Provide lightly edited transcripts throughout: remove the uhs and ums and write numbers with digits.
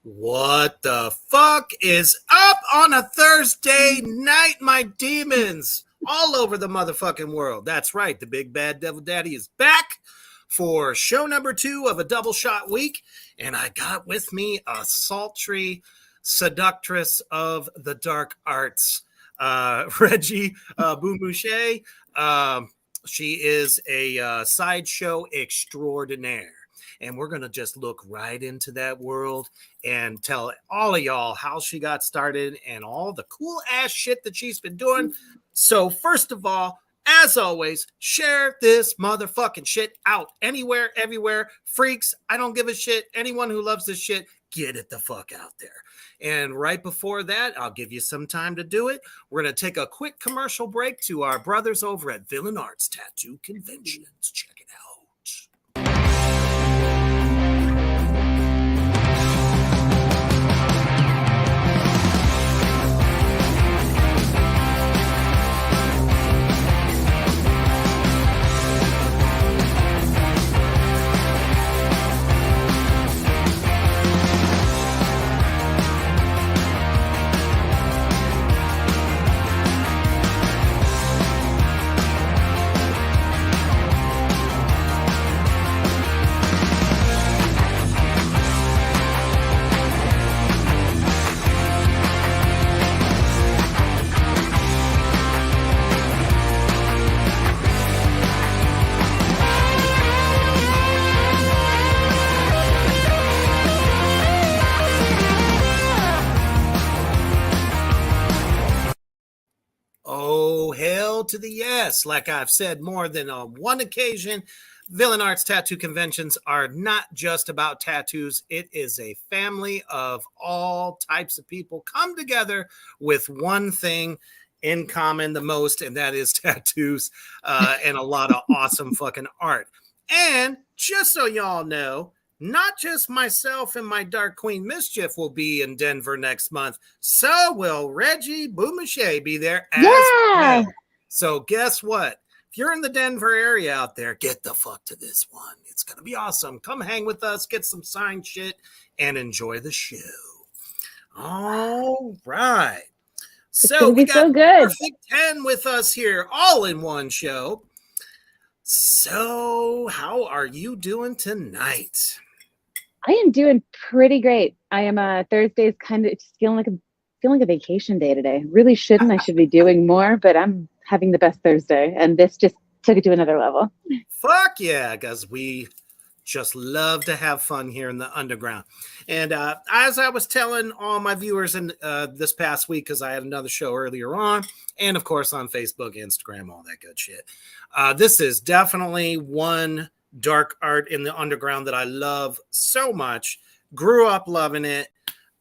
What the fuck is up on a Thursday night, my demons? All over the motherfucking world. That's right, the big bad devil daddy is back for show number 2 of a double shot week. And I got with me a sultry seductress of the dark arts, Reggie Bügmüncher. She is a sideshow extraordinaire. And we're going to just look right into that world and tell all of y'all how she got started and all the cool ass shit that she's been doing. So first of all, as always, share this motherfucking shit out anywhere, everywhere. Freaks, I don't give a shit. Anyone who loves this shit, get it the fuck out there. And right before that, I'll give you some time to do it. We're going to take a quick commercial break to our brothers over at Villain Arts Tattoo Conventions. Check it out. Oh, hell to the yes. Like I've said more than on one occasion, Villain Arts Tattoo Conventions are not just about tattoos. It is a family of all types of people come together with one thing in common the most, and that is tattoos and a lot of awesome fucking art. And just so y'all know, not just myself and my Dark Queen Mischief will be in Denver next month. So will Reggie Bügmüncher be there as well. So guess what? If you're in the Denver area out there, get the fuck to this one. It's going to be awesome. Come hang with us, get some signed shit, and enjoy the show. All right. So we got so good. Perfect 10 with us here, all in one show. So how are you doing tonight? I am doing pretty great. I am Thursday's kind of just feeling like a vacation day today. Really shouldn't. I should be doing more, but I'm having the best Thursday, and this just took it to another level. Fuck yeah, because we just love to have fun here in the underground. And as I was telling all my viewers in this past week, because I had another show earlier on, and of course on Facebook, Instagram, all that good shit. This is definitely one dark art in the underground that I love so much. Grew up loving it,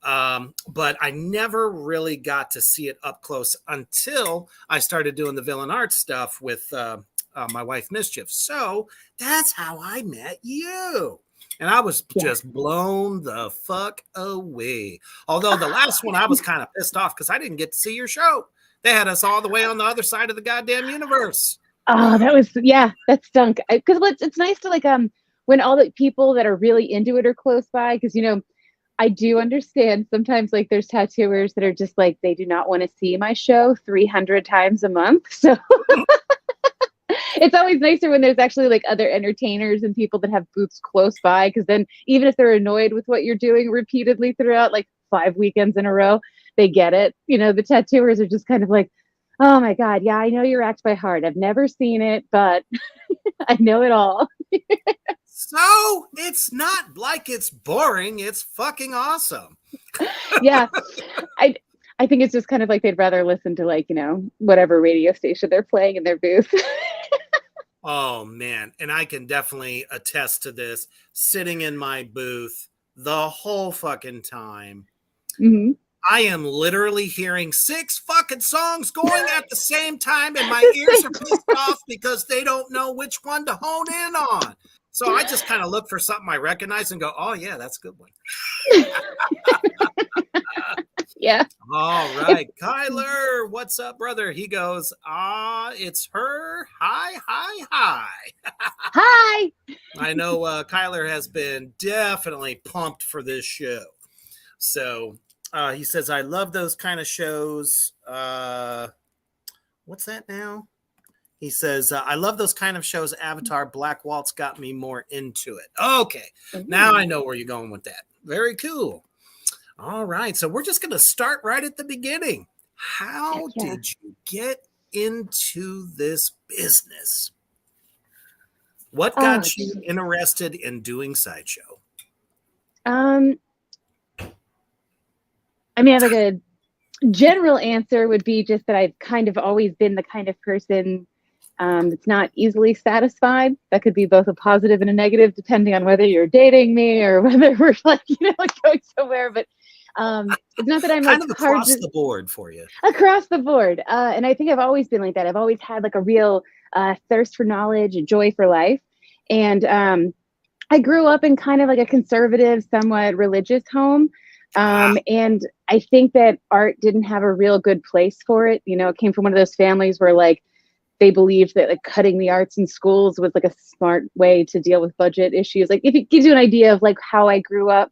but I never really got to see it up close until I started doing the Villain Arts stuff with my wife Mischief. So that's how I met you. And I was just blown the fuck away. Although the last one I was kind of pissed off because I didn't get to see your show. They had us all the way on the other side of the goddamn universe. Oh, that stunk. Because it's nice to when all the people that are really into it are close by. Because I do understand sometimes there's tattooers that are just they do not want to see my show 300 times a month. So it's always nicer when there's actually other entertainers and people that have booths close by. Because then even if they're annoyed with what you're doing repeatedly throughout 5 weekends in a row, they get it. The tattooers are just kind of oh my God, yeah, I know your act by heart. I've never seen it, but I know it all. So it's not like it's boring. It's fucking awesome. Yeah. I think it's just kind of like they'd rather listen to like, whatever radio station they're playing in their booth. Oh man, and I can definitely attest to this. Sitting in my booth the whole fucking time, Mm-hmm. I am literally hearing 6 fucking songs going at the same time, and my ears are pissed off because they don't know which one to hone in on. So I just kind of look for something I recognize and go, "Oh yeah, that's a good one." Yeah. All right, Kyler, what's up, brother? He goes, it's her. Hi, hi, hi. Hi. I know Kyler has been definitely pumped for this show. So he says, I love those kind of shows. What's that now? He says, I love those kind of shows. Avatar, Black Waltz got me more into it. Okay, now I know where you're going with that. Very cool. All right, so we're just going to start right at the beginning. How did you get into this business? What got you interested in doing Sideshow? I mean, like a general answer would be just that I've kind of always been the kind of person that's not easily satisfied. That could be both a positive and a negative, depending on whether you're dating me or whether we're like, going somewhere. But it's not that I'm kind like of across the board for you. Across the board. And I think I've always been like that. I've always had like a real thirst for knowledge and joy for life. And I grew up in kind of like a conservative, somewhat religious home. And I think that art didn't have a real good place for it. It came from one of those families where like they believed that like cutting the arts in schools was like a smart way to deal with budget issues. Like if it gives you an idea of like how I grew up.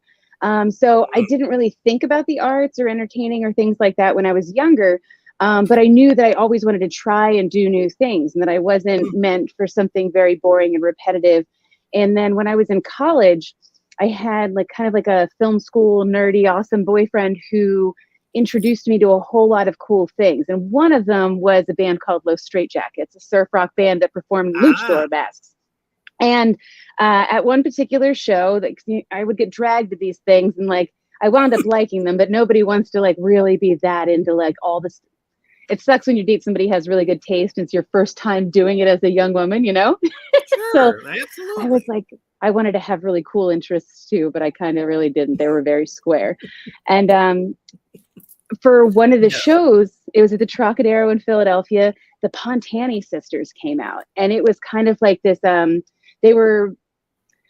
So I didn't really think about the arts or entertaining or things like that when I was younger. But I knew that I always wanted to try and do new things and that I wasn't meant for something very boring and repetitive. And then when I was in college, I had like kind of like a film school nerdy, awesome boyfriend who introduced me to a whole lot of cool things. And one of them was a band called Los Straitjackets, a surf rock band that performed luchador masks. And at one particular show, like I would get dragged to these things, and like I wound up liking them, but nobody wants to like really be that into like all this. It sucks when you date somebody who has really good taste and it's your first time doing it as a young woman, Sure, So absolutely. I was like, I wanted to have really cool interests too, but I kind of really didn't. They were very square. And for one of the shows, it was at the Trocadero in Philadelphia, the Pontani sisters came out. And it was kind of like this, they were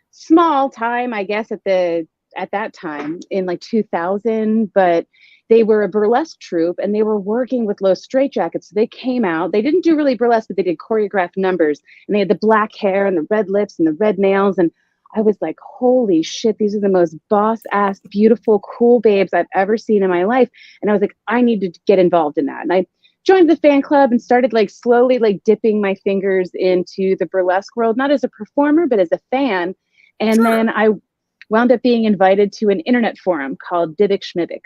small time, I guess, at that time in like 2000, but they were a burlesque troupe and they were working with Los Straitjackets. So they came out, they didn't do really burlesque, but they did choreographed numbers, and they had the black hair and the red lips and the red nails. And I was like, holy shit, these are the most boss ass, beautiful, cool babes I've ever seen in my life. And I was like, I need to get involved in that. And I joined the fan club and started like slowly like dipping my fingers into the burlesque world, not as a performer, but as a fan. And then I wound up being invited to an internet forum called Dybbuk Schmibik.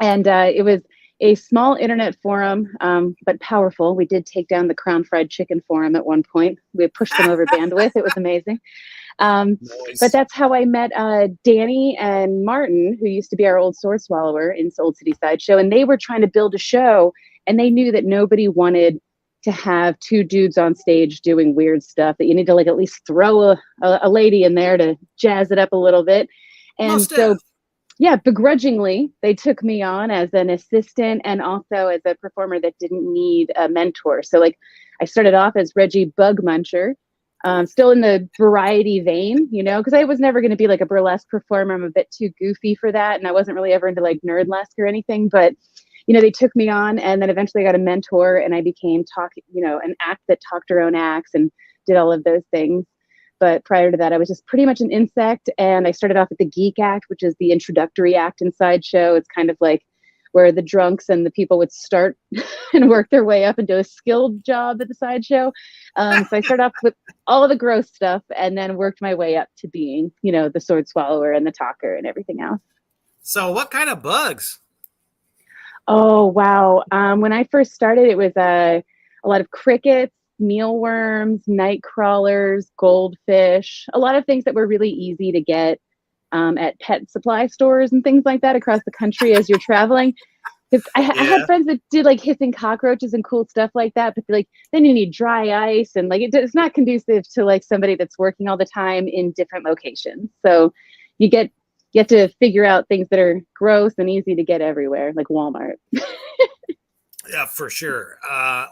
And it was a small internet forum, but powerful. We did take down the Crown Fried Chicken forum at one point. We pushed them over bandwidth. It was amazing. Nice. But that's how I met Danny and Martin, who used to be our old sword swallower in Old City Sideshow. And they were trying to build a show, and they knew that nobody wanted to have two dudes on stage doing weird stuff, that you need to like at least throw a lady in there to jazz it up a little bit. And so yeah, begrudgingly, they took me on as an assistant and also as a performer that didn't need a mentor. So like I started off as Reggie Bügmüncher, still in the variety vein, because I was never going to be like a burlesque performer. I'm a bit too goofy for that. And I wasn't really ever into like nerdlesque or anything, but they took me on, and then eventually I got a mentor, and I became an act that talked her own acts and did all of those things. But prior to that, I was just pretty much an insect. And I started off at the Geek Act, which is the introductory act in Sideshow. It's kind of like where the drunks and the people would start and work their way up into a skilled job at the Sideshow. So I started off with all of the gross stuff and then worked my way up to being, the sword swallower and the talker and everything else. So what kind of bugs? Oh, wow. When I first started, it was a lot of crickets, mealworms, night crawlers, goldfish, a lot of things that were really easy to get at pet supply stores and things like that across the country as you're traveling. Because I had friends that did like hissing cockroaches and cool stuff like that, but like then you need dry ice and like it's not conducive to like somebody that's working all the time in different locations. So you have to figure out things that are gross and easy to get everywhere, like Walmart. Yeah, for sure.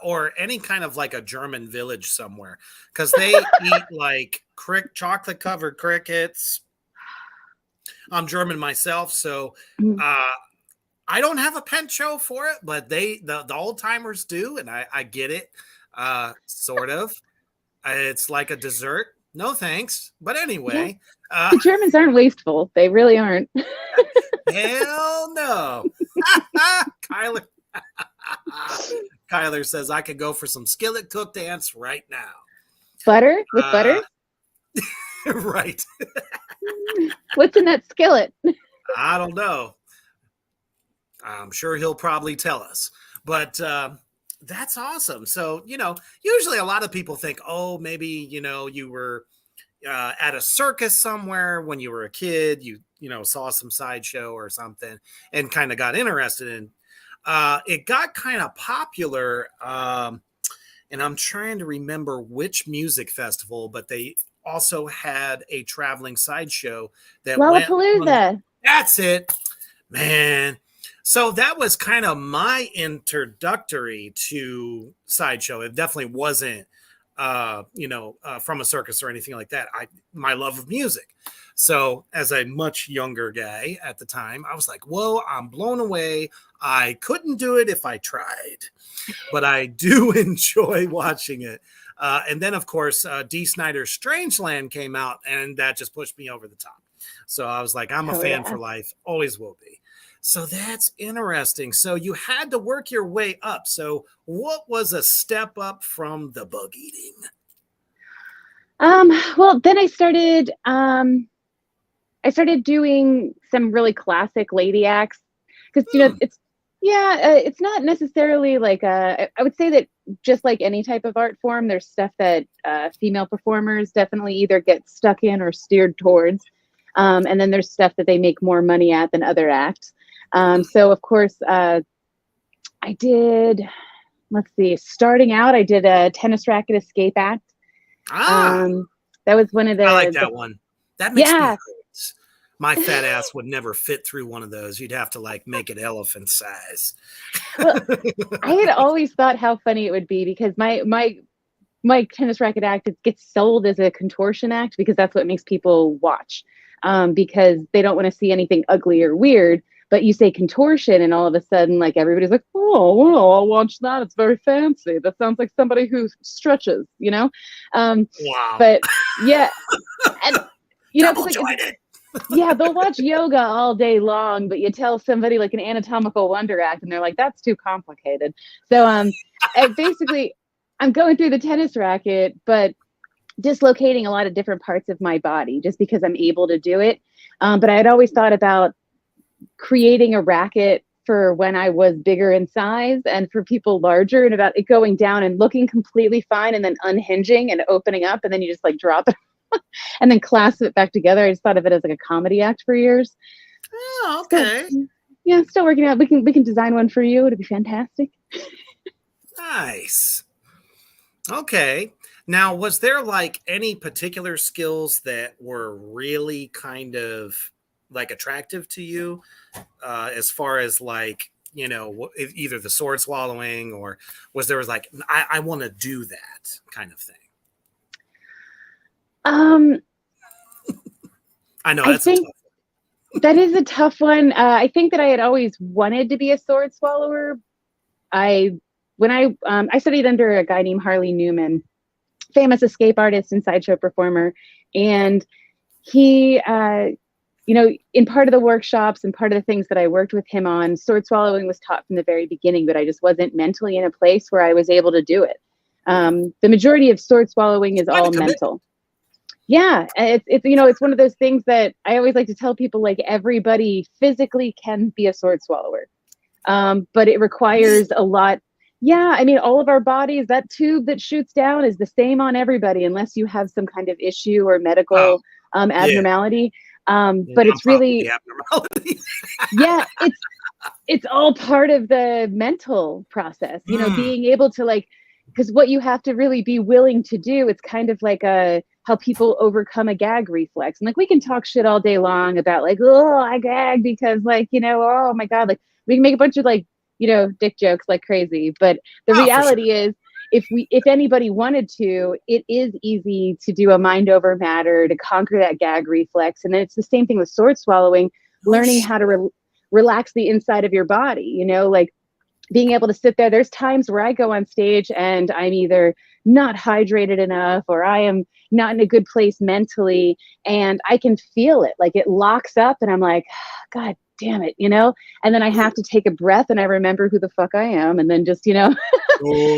Or any kind of like a German village somewhere, because they eat like chocolate covered crickets. I'm German myself, so I don't have a penchant for it, but the old timers do, and I get it, sort of. It's like a dessert. No thanks. But anyway, the Germans aren't wasteful. They really aren't. Hell no. Kyler says I could go for some skillet cooked ants right now. Butter with butter? Right. What's in that skillet? I don't know. I'm sure he'll probably tell us. But that's awesome. So, usually a lot of people think, oh, maybe, you were at a circus somewhere when you were a kid, you saw some sideshow or something and kind of got interested in. It got kind of popular, and I'm trying to remember which music festival, but they also had a traveling sideshow that Lollapalooza. That's it, man. So that was kind of my introductory to sideshow. It definitely wasn't, from a circus or anything like that. My love of music. So as a much younger guy at the time, I was like, whoa, I'm blown away. I couldn't do it if I tried, but I do enjoy watching it. And then, of course, Dee Snider's Strangeland came out, and that just pushed me over the top. So I was like, I'm a fan for life, always will be. So that's interesting. So you had to work your way up. So what was a step up from the bug eating? Well, then I started doing some really classic lady acts because, it's not necessarily like I would say that just like any type of art form, there's stuff that female performers definitely either get stuck in or steered towards. And then there's stuff that they make more money at than other acts. So of course, I did, starting out, I did a tennis racket escape act. That was one of the, I like that one. That makes me hurt. My fat ass would never fit through one of those. You'd have to like make it elephant size. Well, I had always thought how funny it would be because my tennis racket act, it gets sold as a contortion act because that's what makes people watch. Because they don't want to see anything ugly or weird. But you say contortion, and all of a sudden, like everybody's like, "Oh, well, I'll watch that. It's very fancy. That sounds like somebody who stretches," Wow. But yeah, and they'll watch yoga all day long, but you tell somebody like an anatomical wonder act, and they're like, "That's too complicated." So, basically, I'm going through the tennis racket, but dislocating a lot of different parts of my body just because I'm able to do it. But I had always thought about creating a racket for when I was bigger in size and for people larger, and about it going down and looking completely fine and then unhinging and opening up, and then you just like drop it and then clasp it back together. I just thought of it as like a comedy act for years. Oh, okay. So, yeah, still working out. We can design one for you. It'd be fantastic. Nice. Okay. Now, was there like any particular skills that were really kind of like attractive to you as far as like, either the sword swallowing, or was there like, I want to do that kind of thing? I know that's a tough one. That is a tough one. I think that I had always wanted to be a sword swallower. When I studied under a guy named Harley Newman, famous escape artist and sideshow performer, and he in part of the workshops and part of the things that I worked with him on, sword swallowing was taught from the very beginning, but I just wasn't mentally in a place where I was able to do it. The majority of sword swallowing is all mental. Yeah, it's one of those things that I always like to tell people, like everybody physically can be a sword swallower, but it requires a lot. Yeah, I mean, all of our bodies, that tube that shoots down is the same on everybody, unless you have some kind of issue or Oh, medical yeah. abnormality. And But I'm it's probably the really, abnormality. yeah, it's all part of the mental process, you know, Mm, being able to like, because what you have to really be willing to do, it's kind of like how people overcome a gag reflex. And like we can talk shit all day long about like, oh, I gag because like, you know, oh my God, like we can make a bunch of like, you know, dick jokes like crazy. But the oh, for sure. reality is if anybody wanted to, it is easy to do a mind over matter to conquer that gag reflex. And then it's the same thing with sword swallowing, Oh, learning how to relax the inside of your body, you know, like being able to sit there. There's times where I go on stage and I'm either not hydrated enough or I am not in a good place mentally, and I can feel it. Like it locks up and I'm like, God damn it, you know? And then I have to take a breath and I remember who the fuck I am. And then just, you know,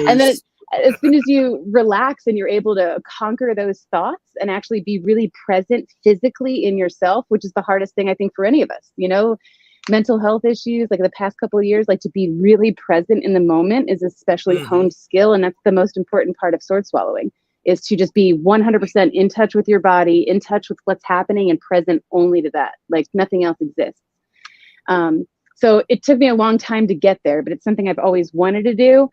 and then nice. as soon as you relax and you're able to conquer those thoughts and actually be really present physically in yourself, which is the hardest thing I think for any of us, you know, mental health issues like the past couple of years, like to be really present in the moment is especially Mhm. honed skill. And that's the most important part of sword swallowing, is to just be 100% in touch with your body, in touch with what's happening and present only to that. Like nothing else exists. um, so it took me a long time to get there, but it's something I've always wanted to do.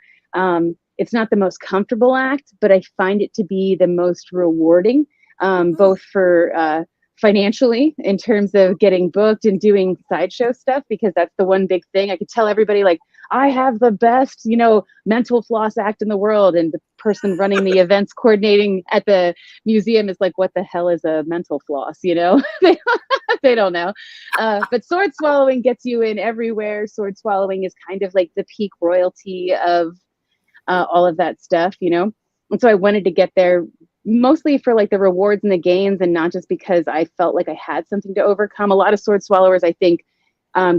It's not the most comfortable act, but I find it to be the most rewarding, both for financially in terms of getting booked and doing sideshow stuff, because that's the one big thing. I could tell everybody like, I have the best, you know, mental floss act in the world. And the person running the events coordinating at the museum is like, what the hell is a mental floss? You know, they don't know. But sword swallowing gets you in everywhere. Sword swallowing is kind of like the peak royalty of all of that stuff, you know? And so I wanted to get there mostly for like the rewards and the gains, and not just because I felt like I had something to overcome. A lot of sword swallowers, I think,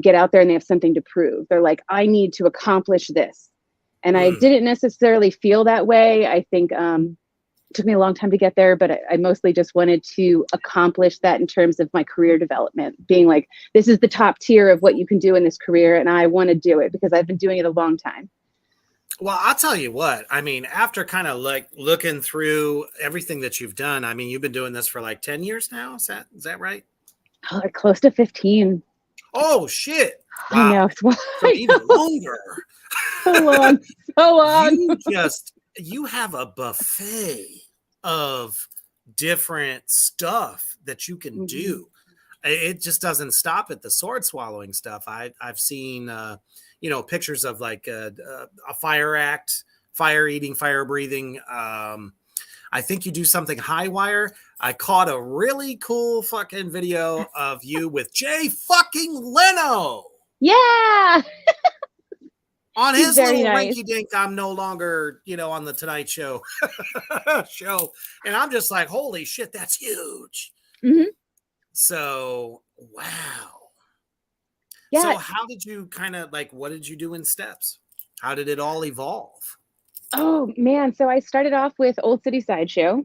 get out there and they have something to prove. They're like, I need to accomplish this. And I Mm. didn't necessarily feel that way. I think it took me a long time to get there, but I mostly just wanted to accomplish that in terms of my career development, being like, this is the top tier of what you can do in this career. And I want to do it because I've been doing it a long time. Well, I'll tell you what, I mean, after kind of like looking through everything that you've done, I mean, you've been doing this for like 10 years now. Is that right? Oh, like close to 15. Oh shit. I Wow. know. So I even know. longer. So long. So long. You have a buffet of different stuff that you can Mhm. do. It just doesn't stop at the sword swallowing stuff. I've seen pictures of like a fire act, fire eating, fire breathing. I think you do something high wire. I caught a really cool fucking video of you with Jay fucking Leno Yeah. on He's his very little nice. rinky dink. I'm no longer, on the Tonight Show show. And I'm just like, holy shit, that's huge. Hmm. So, wow. Yeah. So how did you kind of like, what did you do in steps? How did it all evolve? Oh, man. So I started off with Old City Sideshow,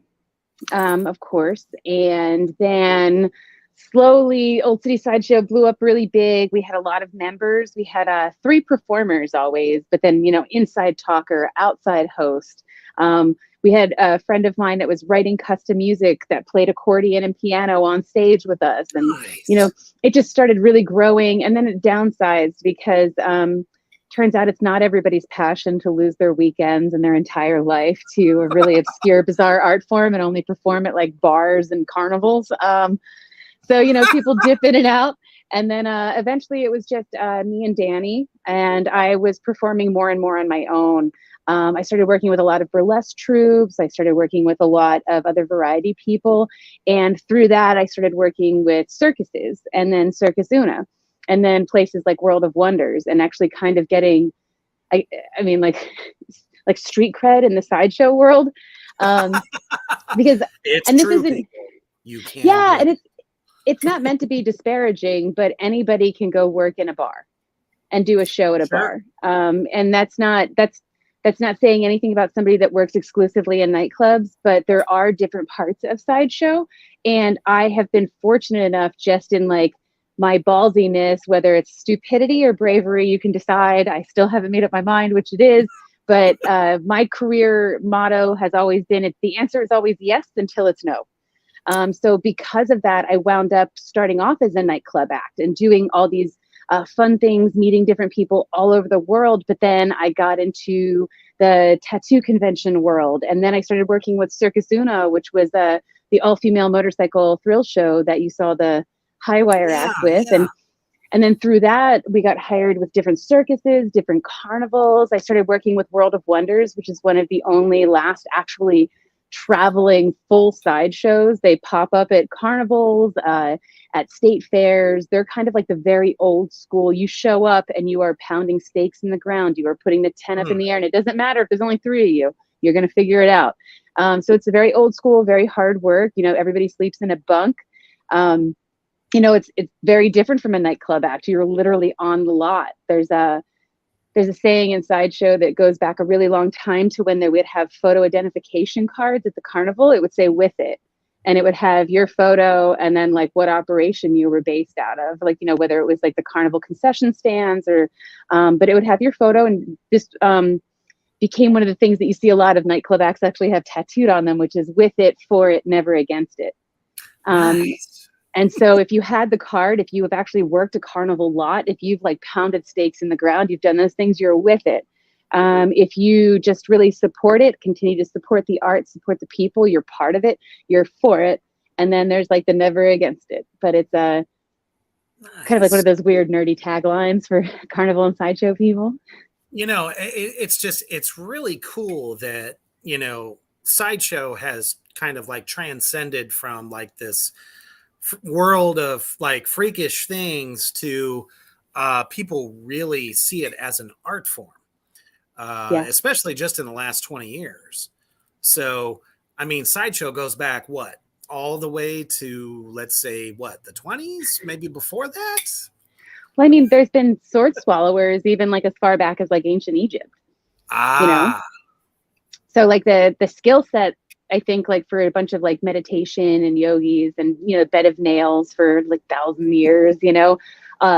of course. And then slowly, Old City Sideshow blew up really big. We had a lot of members. We had three performers always, but then, you know, inside talker, outside host. We had a friend of mine that was writing custom music that played accordion and piano on stage with us. And, you know, Nice. it just started really growing. And then it downsized because turns out it's not everybody's passion to lose their weekends and their entire life to a really obscure, bizarre art form and only perform at like bars and carnivals. So, you know, people dip in and out. And then eventually it was just me and Danny, and I was performing more and more on my own. I started working with a lot of burlesque troupes. I started working with a lot of other variety people. And through that, I started working with circuses and then Circus Una and then places like World of Wonders, and actually kind of getting, I, I mean, like street cred in the sideshow world. Um, because, It's and this true, isn't, people. You can yeah, and get it. it's not meant to be disparaging, but anybody can go work in a bar and do a show at a Sure. bar. And that's not saying anything about somebody that works exclusively in nightclubs, but there are different parts of sideshow. And I have been fortunate enough, just in like my ballsiness, whether it's stupidity or bravery, you can decide. I still haven't made up my mind which it is, But my career motto has always been, the answer is always yes until it's no. So because of that, I wound up starting off as a nightclub act and doing all these fun things, meeting different people all over the world. But then I got into the tattoo convention world. And then I started working with Circus Una, which was the all-female motorcycle thrill show that you saw the High Wire act with. Yeah. And then through that, we got hired with different circuses, different carnivals. I started working with World of Wonders, which is one of the only last actually traveling full sideshows. They pop up at carnivals, at state fairs. They're kind of like the very old school. You show up and you are pounding stakes in the ground. You are putting the tent up in the air, and it doesn't matter if there's only 3 of you. You're going to figure it out. So it's a very old school, very hard work. You know, everybody sleeps in a bunk. You know, it's very different from a nightclub act. You're literally on the lot. There's a saying in Sideshow that goes back a really long time to when they would have photo identification cards at the carnival. It would say "with it," and it would have your photo and then like what operation you were based out of, like, you know, whether it was like the carnival concession stands or, but it would have your photo. And this became one of the things that you see a lot of nightclub acts actually have tattooed on them, which is "with it, for it, never against it." Nice. And so if you had the card, if you have actually worked a carnival lot, if you've like pounded stakes in the ground, you've done those things, you're with it. If you just really support it, continue to support the art, support the people, you're part of it, you're for it. And then there's like the never against it. But it's kind of like one of those weird nerdy taglines for carnival and sideshow people. You know, it's really cool that, you know, Sideshow has kind of like transcended from like this world of like freakish things to people really see it as an art form, especially just in the last 20 years. So, I mean, Sideshow goes back, what, all the way to, let's say, what, the 20s, maybe before that? Well, I mean, there's been sword swallowers even like as far back as like ancient Egypt, you know? So like the skill set, I think, like for a bunch of like meditation and yogis and, you know, bed of nails for like 1,000 years, you know,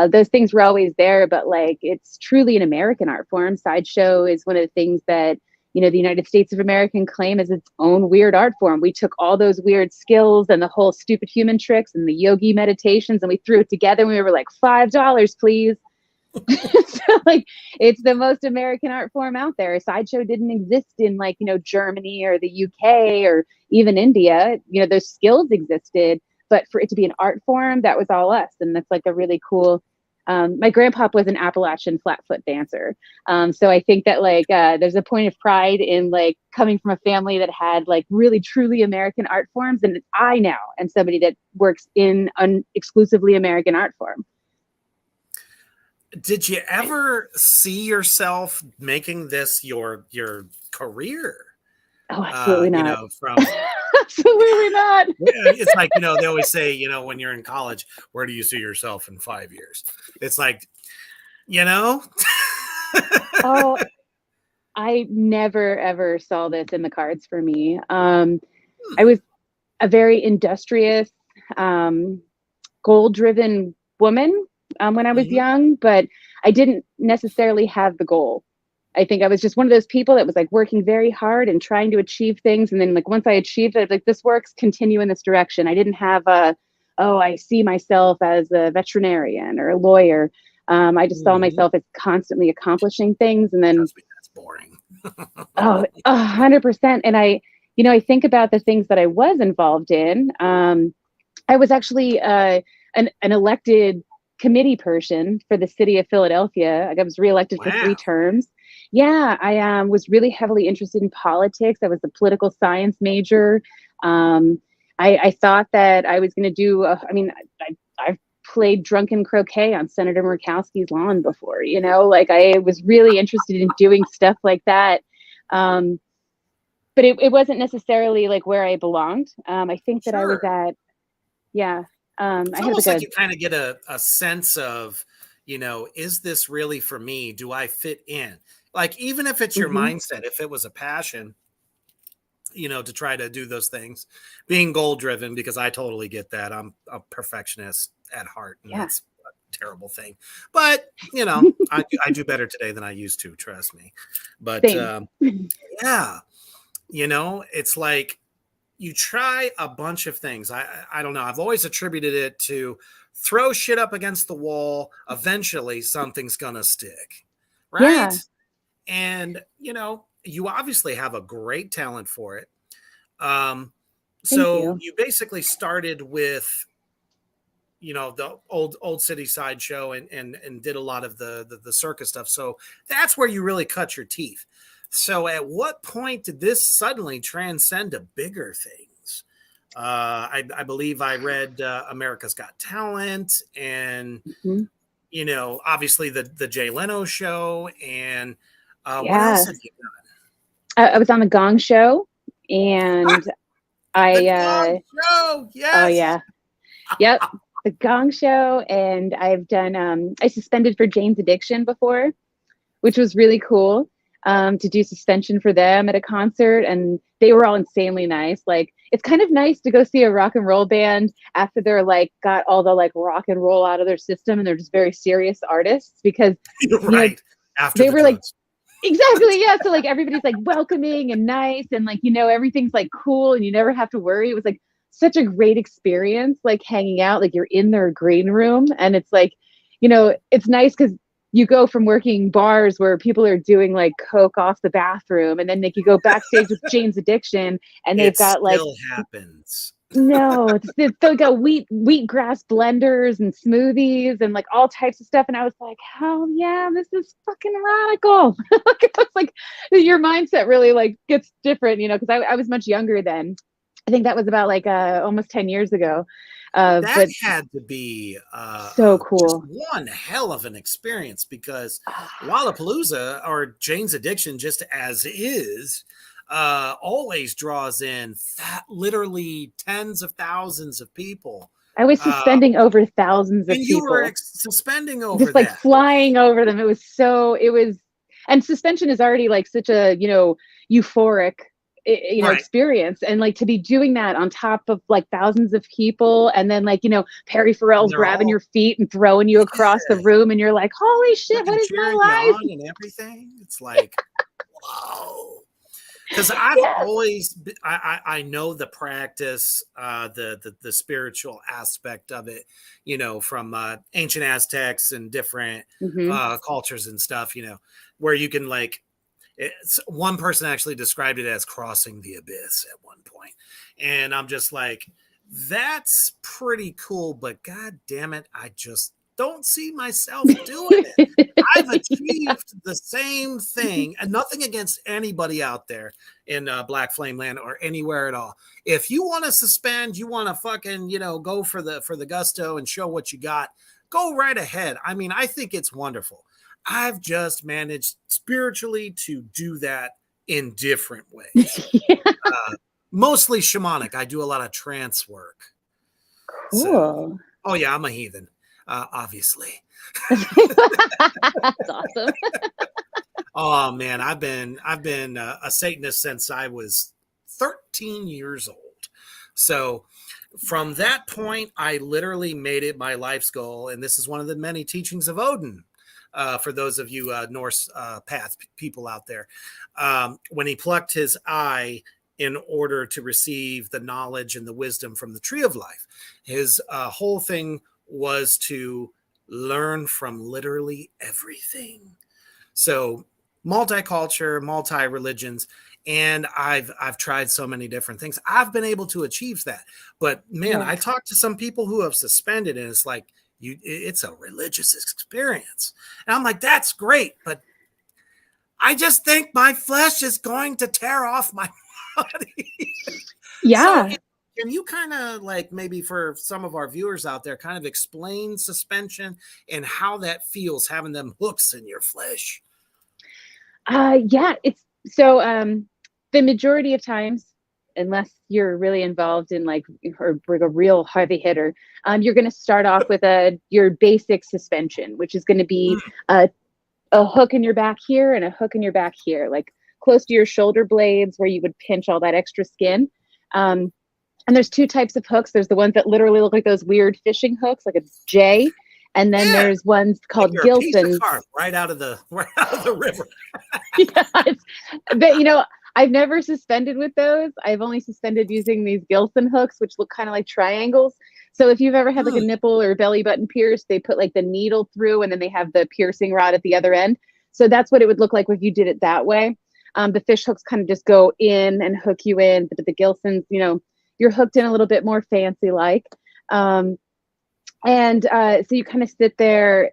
those things were always there. But like, it's truly an American art form. Sideshow is one of the things that, you know, the United States of America can claim as its own weird art form. We took all those weird skills and the whole stupid human tricks and the yogi meditations, and we threw it together, and we were like, $5, please. So like, it's the most American art form out there. Sideshow didn't exist in like, you know, Germany or the UK or even India. You know, those skills existed, but for it to be an art form, that was all us. And that's like a really cool. My grandpa was an Appalachian flatfoot dancer. So I think that like there's a point of pride in like coming from a family that had like really truly American art forms, and I now am somebody that works in an exclusively American art form. Did you ever see yourself making this your career? Oh, absolutely not. You know, from absolutely not. It's like, you know, they always say, you know, when you're in college, where do you see yourself in 5 years? It's like, you know. Oh, I never ever saw this in the cards for me. I was a very industrious, goal-driven woman when I was young, but I didn't necessarily have the goal. I think I was just one of those people that was like working very hard and trying to achieve things. And then like once I achieved it, like this works, continue in this direction. I didn't have I see myself as a veterinarian or a lawyer. I just saw myself as constantly accomplishing things. And then that's boring. 100%. And I think about the things that I was involved in. I was actually an elected committee person for the city of Philadelphia. I was reelected for 3 terms. Yeah, I was really heavily interested in politics. I was a political science major. I thought that I was going to do, I've played drunken croquet on Senator Murkowski's lawn before, you know, like I was really interested in doing stuff like that. But it wasn't necessarily like where I belonged. I think that I was at, it's almost like you kind of get a sense of, you know, is this really for me? Do I fit in? Like, even if it's your mindset, if it was a passion, you know, to try to do those things, being goal driven, because I totally get that. I'm a perfectionist at heart. And that's terrible thing. But, you know, I do better today than I used to, trust me. But yeah, you know, it's like you try a bunch of things. I don't know. I've always attributed it to throw shit up against the wall. Eventually something's going to stick. Right. Yeah. And, you know, you obviously have a great talent for it. Thank So you. you basically started with, you know, the old city sideshow and did a lot of the circus stuff. So that's where you really cut your teeth. So at what point did this suddenly transcend to bigger things? I believe I read America's Got Talent and, you know, obviously the Jay Leno show. And what else have you done? I was on the Gong Show, and The Gong Show, yes. Oh yeah, yep, the Gong Show, and I've done. I suspended for Jane's Addiction before, which was really cool. To do suspension for them at a concert, and they were all insanely nice. Like, it's kind of nice to go see a rock and roll band after they're like got all the like rock and roll out of their system and they're just very serious artists, because right, after they were like, drugs. exactly, yeah. So like everybody's like welcoming and nice, and like, you know, everything's like cool and you never have to worry. It was like such a great experience, like hanging out, like you're in their green room, and it's like, you know, it's nice because you go from working bars where people are doing like coke off the bathroom, and then like you go backstage with Jane's Addiction, and they've got like, still happens. no, they've got wheatgrass blenders and smoothies and like all types of stuff. And I was like, hell yeah, this is fucking radical. It's like your mindset really like gets different, you know, because I was much younger then. I think that was about like almost 10 years ago. But had to be so cool. Just one hell of an experience, because Lollapalooza, or Jane's Addiction just as is, always draws in literally tens of thousands of people. I was suspending over thousands of people. You were suspending over just like flying over them. It was, and suspension is already like such a, you know, euphoric, you know, right, experience, and like to be doing that on top of like thousands of people, and then like, you know, Perry Farrell's grabbing your feet and throwing you across the room, and you're like, holy shit, what is my life? And everything. It's like, whoa. Because I've always, I know the practice, the spiritual aspect of it, you know, from ancient Aztecs and different cultures and stuff, you know, where you can like, one person actually described it as crossing the abyss at one point. And I'm just like, that's pretty cool, but God damn it, I just don't see myself doing it. I've achieved the same thing, and nothing against anybody out there in Black Flame Land or anywhere at all. If you want to suspend, you want to fucking, you know, go for the gusto and show what you got, go right ahead. I mean, I think it's wonderful. I've just managed spiritually to do that in different ways. Mostly shamanic. I do a lot of trance work. Cool. So, oh yeah, I'm a heathen. Obviously. That's awesome. Oh man, I've been a Satanist since I was 13 years old. So from that point, I literally made it my life's goal, and this is one of the many teachings of Odin. For those of you Norse path people out there, when he plucked his eye in order to receive the knowledge and the wisdom from the tree of life, his whole thing was to learn from literally everything. So multicultural, multi-religions, and I've tried so many different things. I've been able to achieve that. But man, I talked to some people who have suspended, and it's like, it's a religious experience. And I'm like, that's great, but I just think my flesh is going to tear off my body. Yeah. So can you kind of like, maybe for some of our viewers out there, kind of explain suspension and how that feels, having them hooks in your flesh? Yeah, it's so the majority of times, unless you're really involved in like, or a real heavy hitter, you're going to start off with your basic suspension, which is going to be a hook in your back here and a hook in your back here, like close to your shoulder blades where you would pinch all that extra skin. And there's two types of hooks. There's the ones that literally look like those weird fishing hooks, like a J. And then Yeah. there's ones called You're a piece of Gilsons. carp right out of the river. Yeah, but I've never suspended with those. I've only suspended using these Gilson hooks, which look kind of like triangles. So if you've ever had like a nipple or belly button pierced, they put like the needle through and then they have the piercing rod at the other end. So that's what it would look like if you did it that way. The fish hooks kind of just go in and hook you in, but the Gilsons, you're hooked in a little bit more fancy like. So you kind of sit there.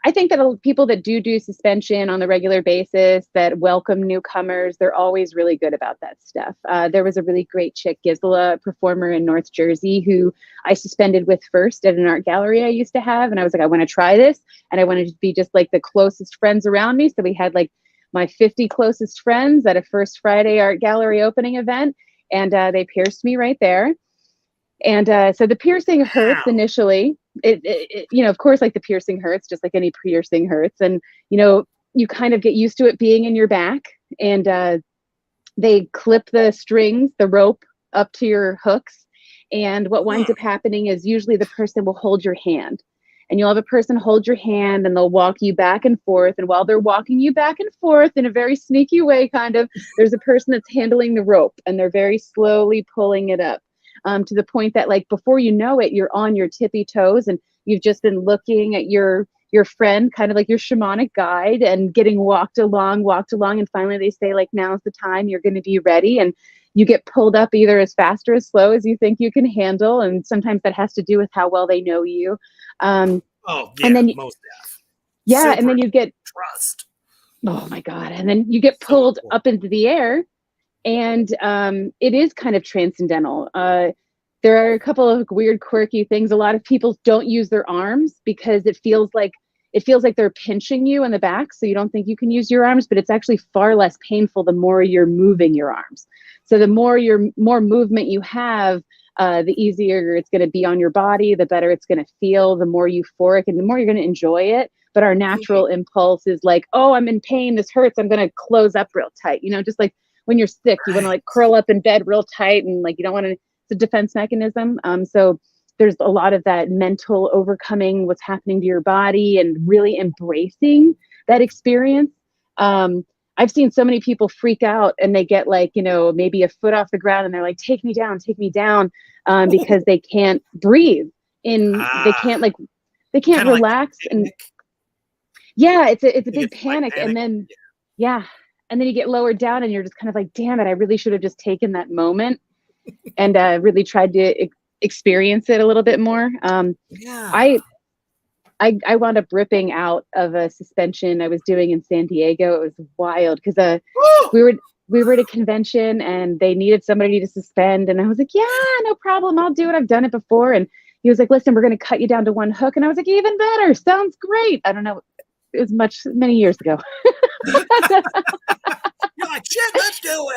I think that people that do suspension on the regular basis that welcome newcomers, they're always really good about that stuff. There was a really great chick, Gisela, performer in North Jersey, who I suspended with first at an art gallery I used to have. And I was like, I want to try this. And I wanted to be just like the closest friends around me. So we had like my 50 closest friends at a First Friday art gallery opening event. And they pierced me right there. And so the piercing hurts initially. Of course, like the piercing hurts, just like any piercing hurts. And, you kind of get used to it being in your back. And they clip the strings, the rope up to your hooks. And what winds up happening is usually the person will hold your hand. And you'll have a person hold your hand and they'll walk you back and forth. And while they're walking you back and forth in a very sneaky way, kind of, there's a person that's handling the rope and they're very slowly pulling it up. To the point that like before you know it, you're on your tippy toes and you've just been looking at your friend, kind of like your shamanic guide, and getting walked along. And finally they say like, now's the time, you're going to be ready. And you get pulled up either as fast or as slow as you think you can handle. And sometimes that has to do with how well they know you. And then most deaf. Yeah. And then you get trust. Oh my God. And then you get pulled up into the air. And it is kind of transcendental. There are a couple of weird, quirky things. A lot of people don't use their arms because it feels like they're pinching you in the back. So you don't think you can use your arms, but it's actually far less painful the more you're moving your arms. So the more movement you have, the easier it's going to be on your body, the better it's going to feel, the more euphoric and the more you're going to enjoy it. But our natural impulse is like, oh, I'm in pain. This hurts. I'm going to close up real tight. Just like when you're sick, you want to like curl up in bed real tight and like you don't want to. It's a defense mechanism. So there's a lot of that mental overcoming what's happening to your body and really embracing that experience. I've seen so many people freak out and they get like, maybe a foot off the ground and they're like, take me down, because they can't breathe. They can't relax. Like and yeah, it's a big panic. And then, and then you get lowered down and you're just kind of like, damn it, I really should have just taken that moment and really tried to experience it a little bit more. I wound up ripping out of a suspension I was doing in San Diego. It was wild because we were at a convention and they needed somebody to suspend. And I was like, yeah, no problem. I'll do it. I've done it before. And he was like, listen, we're going to cut you down to one hook. And I was like, even better. Sounds great. I don't know. It was many years ago. You're like, shit, let's do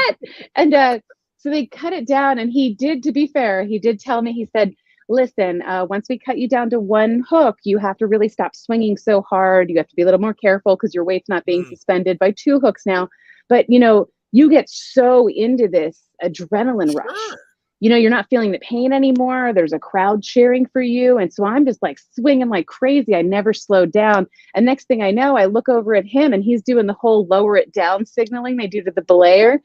it. And so they cut it down. And to be fair, he did tell me, he said, listen, once we cut you down to one hook, you have to really stop swinging so hard. You have to be a little more careful because your weight's not being suspended by two hooks now. But, you get so into this adrenaline rush. You're not feeling the pain anymore. There's a crowd cheering for you. And so I'm just like swinging like crazy. I never slowed down. And next thing I know, I look over at him and he's doing the whole lower it down signaling they do to the belayer.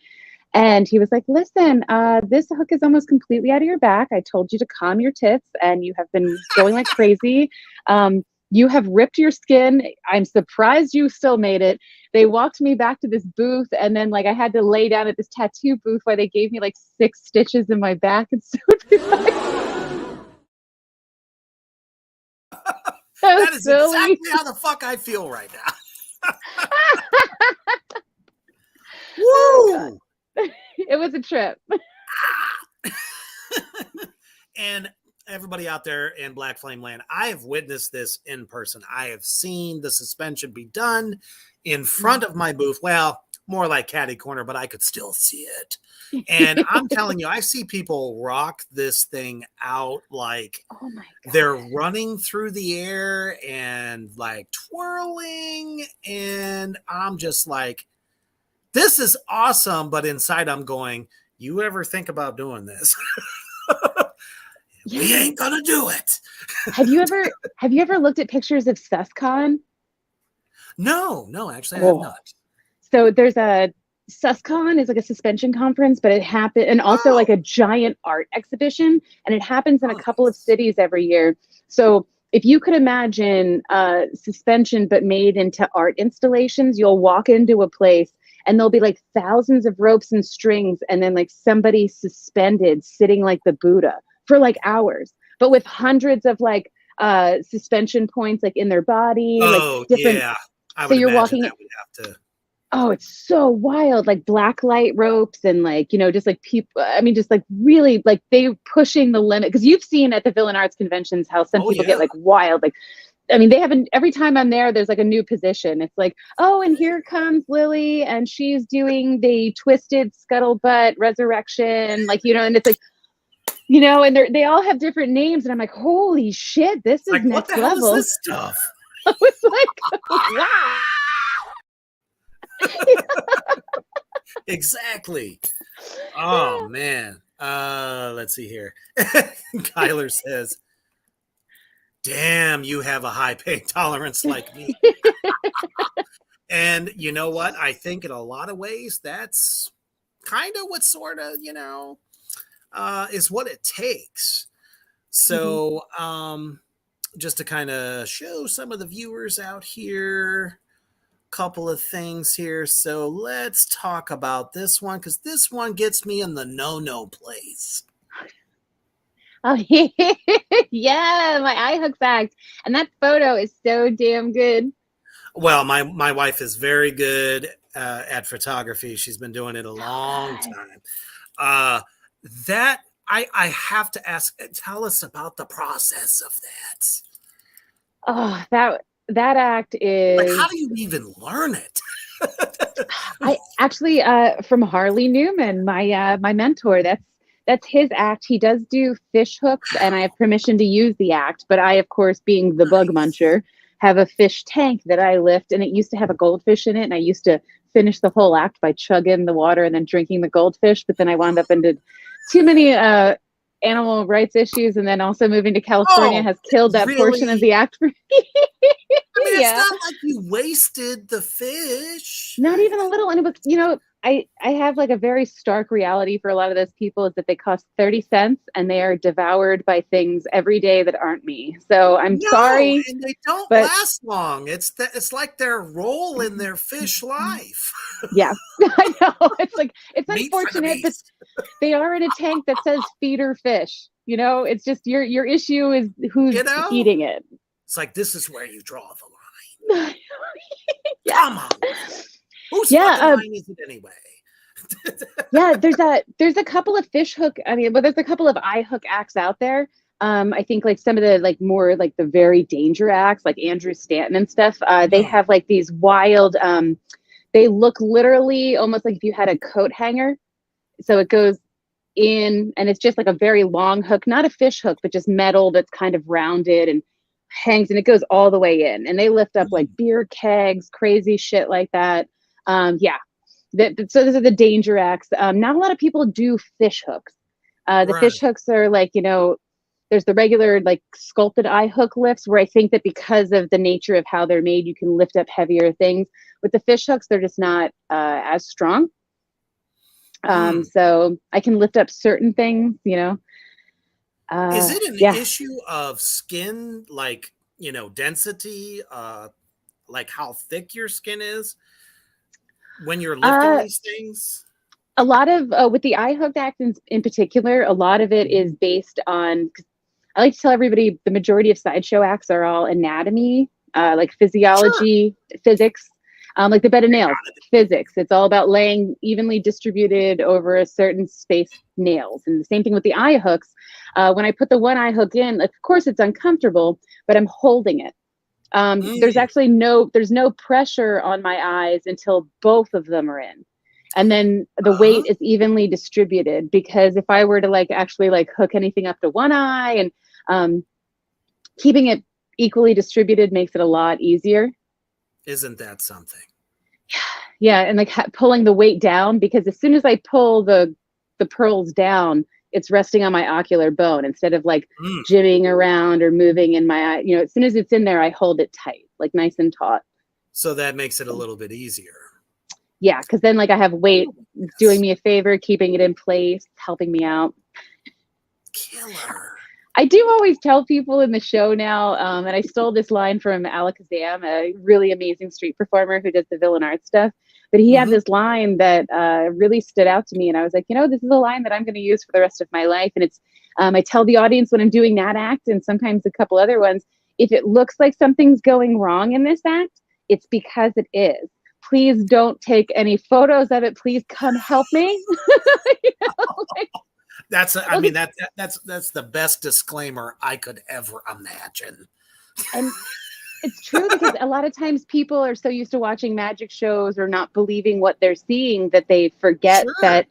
And he was like, listen, this hook is almost completely out of your back. I told you to calm your tits and you have been going like crazy. You have ripped your skin. I'm surprised you still made it. They walked me back to this booth and then like I had to lay down at this tattoo booth where they gave me like 6 stitches in my back and sewed me back. That is exactly how the fuck I feel right now. Woo! Oh, it was a trip. And everybody out there in Black Flame Land, I have witnessed this in person. I have seen the suspension be done in front of my booth. Well, more like catty corner, but I could still see it. And I'm telling you, I see people rock this thing out like they're running through the air and like twirling. And I'm just like, this is awesome. But inside I'm going, you ever think about doing this? We ain't gonna do it. Have you ever looked at pictures of SUSCon? No, actually I have not. So there's a SUSCon is like a suspension conference, but it happened, and also like a giant art exhibition, and it happens in a couple of cities every year. So if you could imagine suspension but made into art installations, you'll walk into a place and there'll be like thousands of ropes and strings, and then like somebody suspended sitting like the Buddha for like hours, but with hundreds of like suspension points like in their body, like different. Yeah. I So would you're imagine walking. that would have to. Oh, it's so wild, like black light ropes and like, just like people, I mean, just like really like they pushing the limit. Because you've seen at the Villain Arts conventions how some people get like wild. Like, I mean, they haven't, every time I'm there, there's like a new position. It's like, oh, and here comes Lily and she's doing the twisted scuttlebutt resurrection. Like, and it's like, and they all have different names. And I'm like, holy shit, this is like, next what the level. Hell is this stuff? I was like, wow. Exactly. Oh man. Let's see here. Kyler says, damn, you have a high pain tolerance like me. And you know what? I think in a lot of ways that's kind of what sort of, is what it takes. So just to kind of show some of the viewers out here, couple of things here. So let's talk about this one, because this one gets me in the no place. Oh yeah, my eye hooks act, and that photo is so damn good. Well, my wife is very good at photography. She's been doing it a long time. That I have to ask. Tell us about the process of that. Oh, that act is like, how do you even learn it? I actually from Harley Newman, my mentor. That's his act. He does do fish hooks, and I have permission to use the act. But I, of course, being the Bügmüncher, have a fish tank that I lift, and it used to have a goldfish in it. And I used to finish the whole act by chugging the water and then drinking the goldfish. But then I wound up into too many animal rights issues, and then also moving to California has killed that portion of the act for me. I mean, yeah. It's not like you wasted the fish. Not even a little. And it was, I have like a very stark reality for a lot of those people is that they cost 30 cents and they are devoured by things every day that aren't me. So I'm sorry. And they don't last long. It's like their role in their fish life. Yeah, I know. It's unfortunate that they are in a tank that says feeder fish. It's just your issue is who's eating it. It's like, this is where you draw the line. Yeah. Come on. Whose fucking line is it anyway? Yeah, there's a couple of fish hook. I mean, but there's a couple of eye hook acts out there. I think like some of the like more like the very danger acts, like Andrew Stanton and stuff. They have like these wild. They look literally almost like if you had a coat hanger. So it goes in, and it's just like a very long hook, not a fish hook, but just metal that's kind of rounded and hangs, and it goes all the way in. And they lift up like beer kegs, crazy shit like that. Yeah. So those are the danger acts. Not a lot of people do fish hooks. The fish hooks are like, there's the regular like sculpted eye hook lifts where I think that because of the nature of how they're made, you can lift up heavier things. With the fish hooks, they're just not as strong. So I can lift up certain things, Is it an issue of skin, like, density, like how thick your skin is when you're lifting these things? A lot of, with the eye hook act in particular, a lot of it is based on, I like to tell everybody the majority of Sideshow acts are all anatomy, like physiology, physics. Like the bed of nails, physics. It's all about laying evenly distributed over a certain space nails. And the same thing with the eye hooks. When I put the one eye hook in, of course it's uncomfortable, but I'm holding it. There's actually no pressure on my eyes until both of them are in. And then the weight is evenly distributed, because if I were to like actually like hook anything up to one eye, and keeping it equally distributed makes it a lot easier. Isn't that something? Yeah, and like pulling the weight down, because as soon as I pull the pearls down, it's resting on my ocular bone instead of like Mm. jimmying around or moving in my eye. You know, as soon as it's in there, I hold it tight, like nice and taut. So that makes it a little bit easier. Yeah, because then like I have weight doing me a favor, keeping it in place, helping me out. Killer. I do always tell people in the show now, and I stole this line from Alakazam, a really amazing street performer who does the villain art stuff. But he had this line that really stood out to me, and I was like, you know, this is a line that I'm going to use for the rest of my life. And it's, I tell the audience when I'm doing that act, and sometimes a couple other ones, if it looks like something's going wrong in this act, it's because it is. Please don't take any photos of it. Please come help me. You know, like, That's that's the best disclaimer I could ever imagine. and it's true because a lot of times people are so used to watching magic shows or not believing what they're seeing that they forget Sure.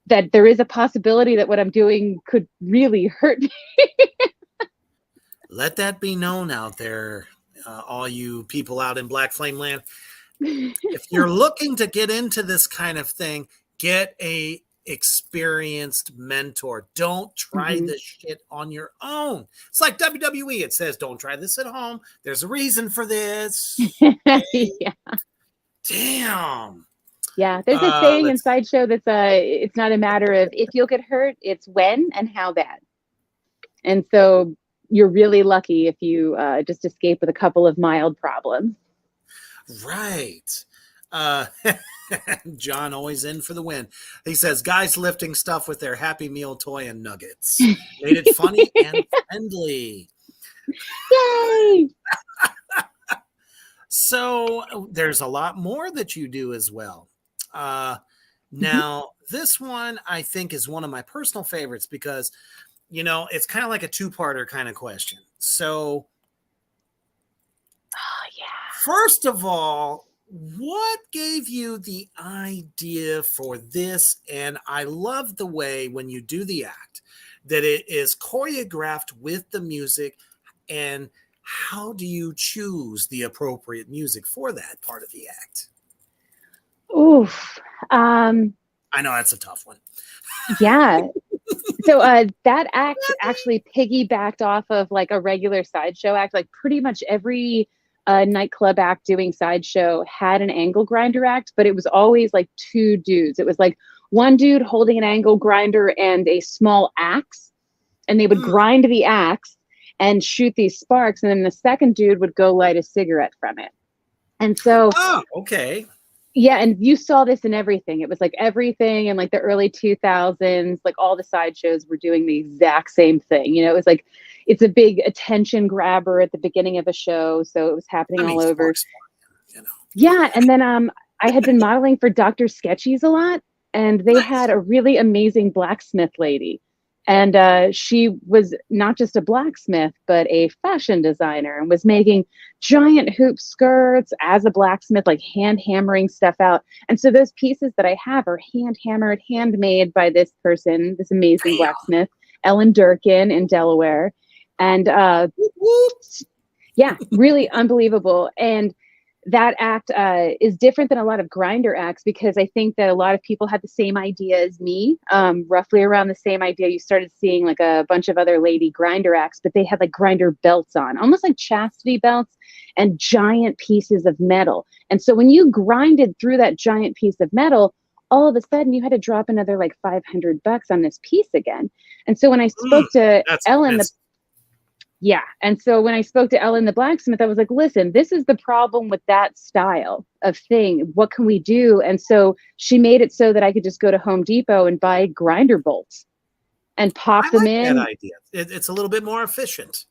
that there is a possibility that what I'm doing could really hurt me. Let that be known out there, all you people out in Black Flame Land. If you're looking to get into this kind of thing, get a experienced mentor. Don't try this shit on your own. It's like WWE. It says, don't try this at home. There's a reason for this. Okay? Yeah. Damn. Yeah. There's a saying in Sideshow that's it's not a matter of if you'll get hurt, it's when and how bad. And so you're really lucky if you just escape with a couple of mild problems. Right. John always in for the win. He says, guys lifting stuff with their Happy Meal toy and nuggets. Made it funny and friendly. Yay! So there's a lot more that you do as well. Now, this one I think is one of my personal favorites because, you know, it's kind of like a two-parter kind of question. So, first of all, what gave you the idea for this? And I love the way when you do the act that it is choreographed with the music. And how do you choose the appropriate music for that part of the act? Oof. I know that's a tough one. Yeah. So that act actually piggybacked off of like a regular Sideshow act. Like pretty much every nightclub act doing Sideshow had an angle grinder act, but it was always like two dudes. It was like one dude holding an angle grinder and a small axe, and they would grind the axe and shoot these sparks, and then the second dude would go light a cigarette from it. And so, okay. Yeah, and you saw this in everything. It was like everything in like the early 2000s, like all the Sideshows were doing the exact same thing. You know, it was like, it's a big attention grabber at the beginning of a show. So it was happening all over. You know. Yeah. And then I had been modeling for Dr. Sketchies a lot, and they had a really amazing blacksmith lady. And she was not just a blacksmith, but a fashion designer, and was making giant hoop skirts as a blacksmith, like hand hammering stuff out. And so those pieces that I have are hand hammered, handmade by this person, this amazing blacksmith, Ellen Durkin in Delaware. And yeah, really unbelievable. And that act is different than a lot of grinder acts because I think that a lot of people had the same idea as me, roughly around the same idea. You started seeing like a bunch of other lady grinder acts, but they had like grinder belts on, almost like chastity belts and giant pieces of metal. And so when you grinded through that giant piece of metal, all of a sudden you had to drop another like $500 on this piece again. And so when I spoke to Ellen, yeah. And so when I spoke to Ellen, the blacksmith, I was like, listen, this is the problem with that style of thing. What can we do? And so she made it so that I could just go to Home Depot and buy grinder bolts and pop them in. That idea. It's a little bit more efficient.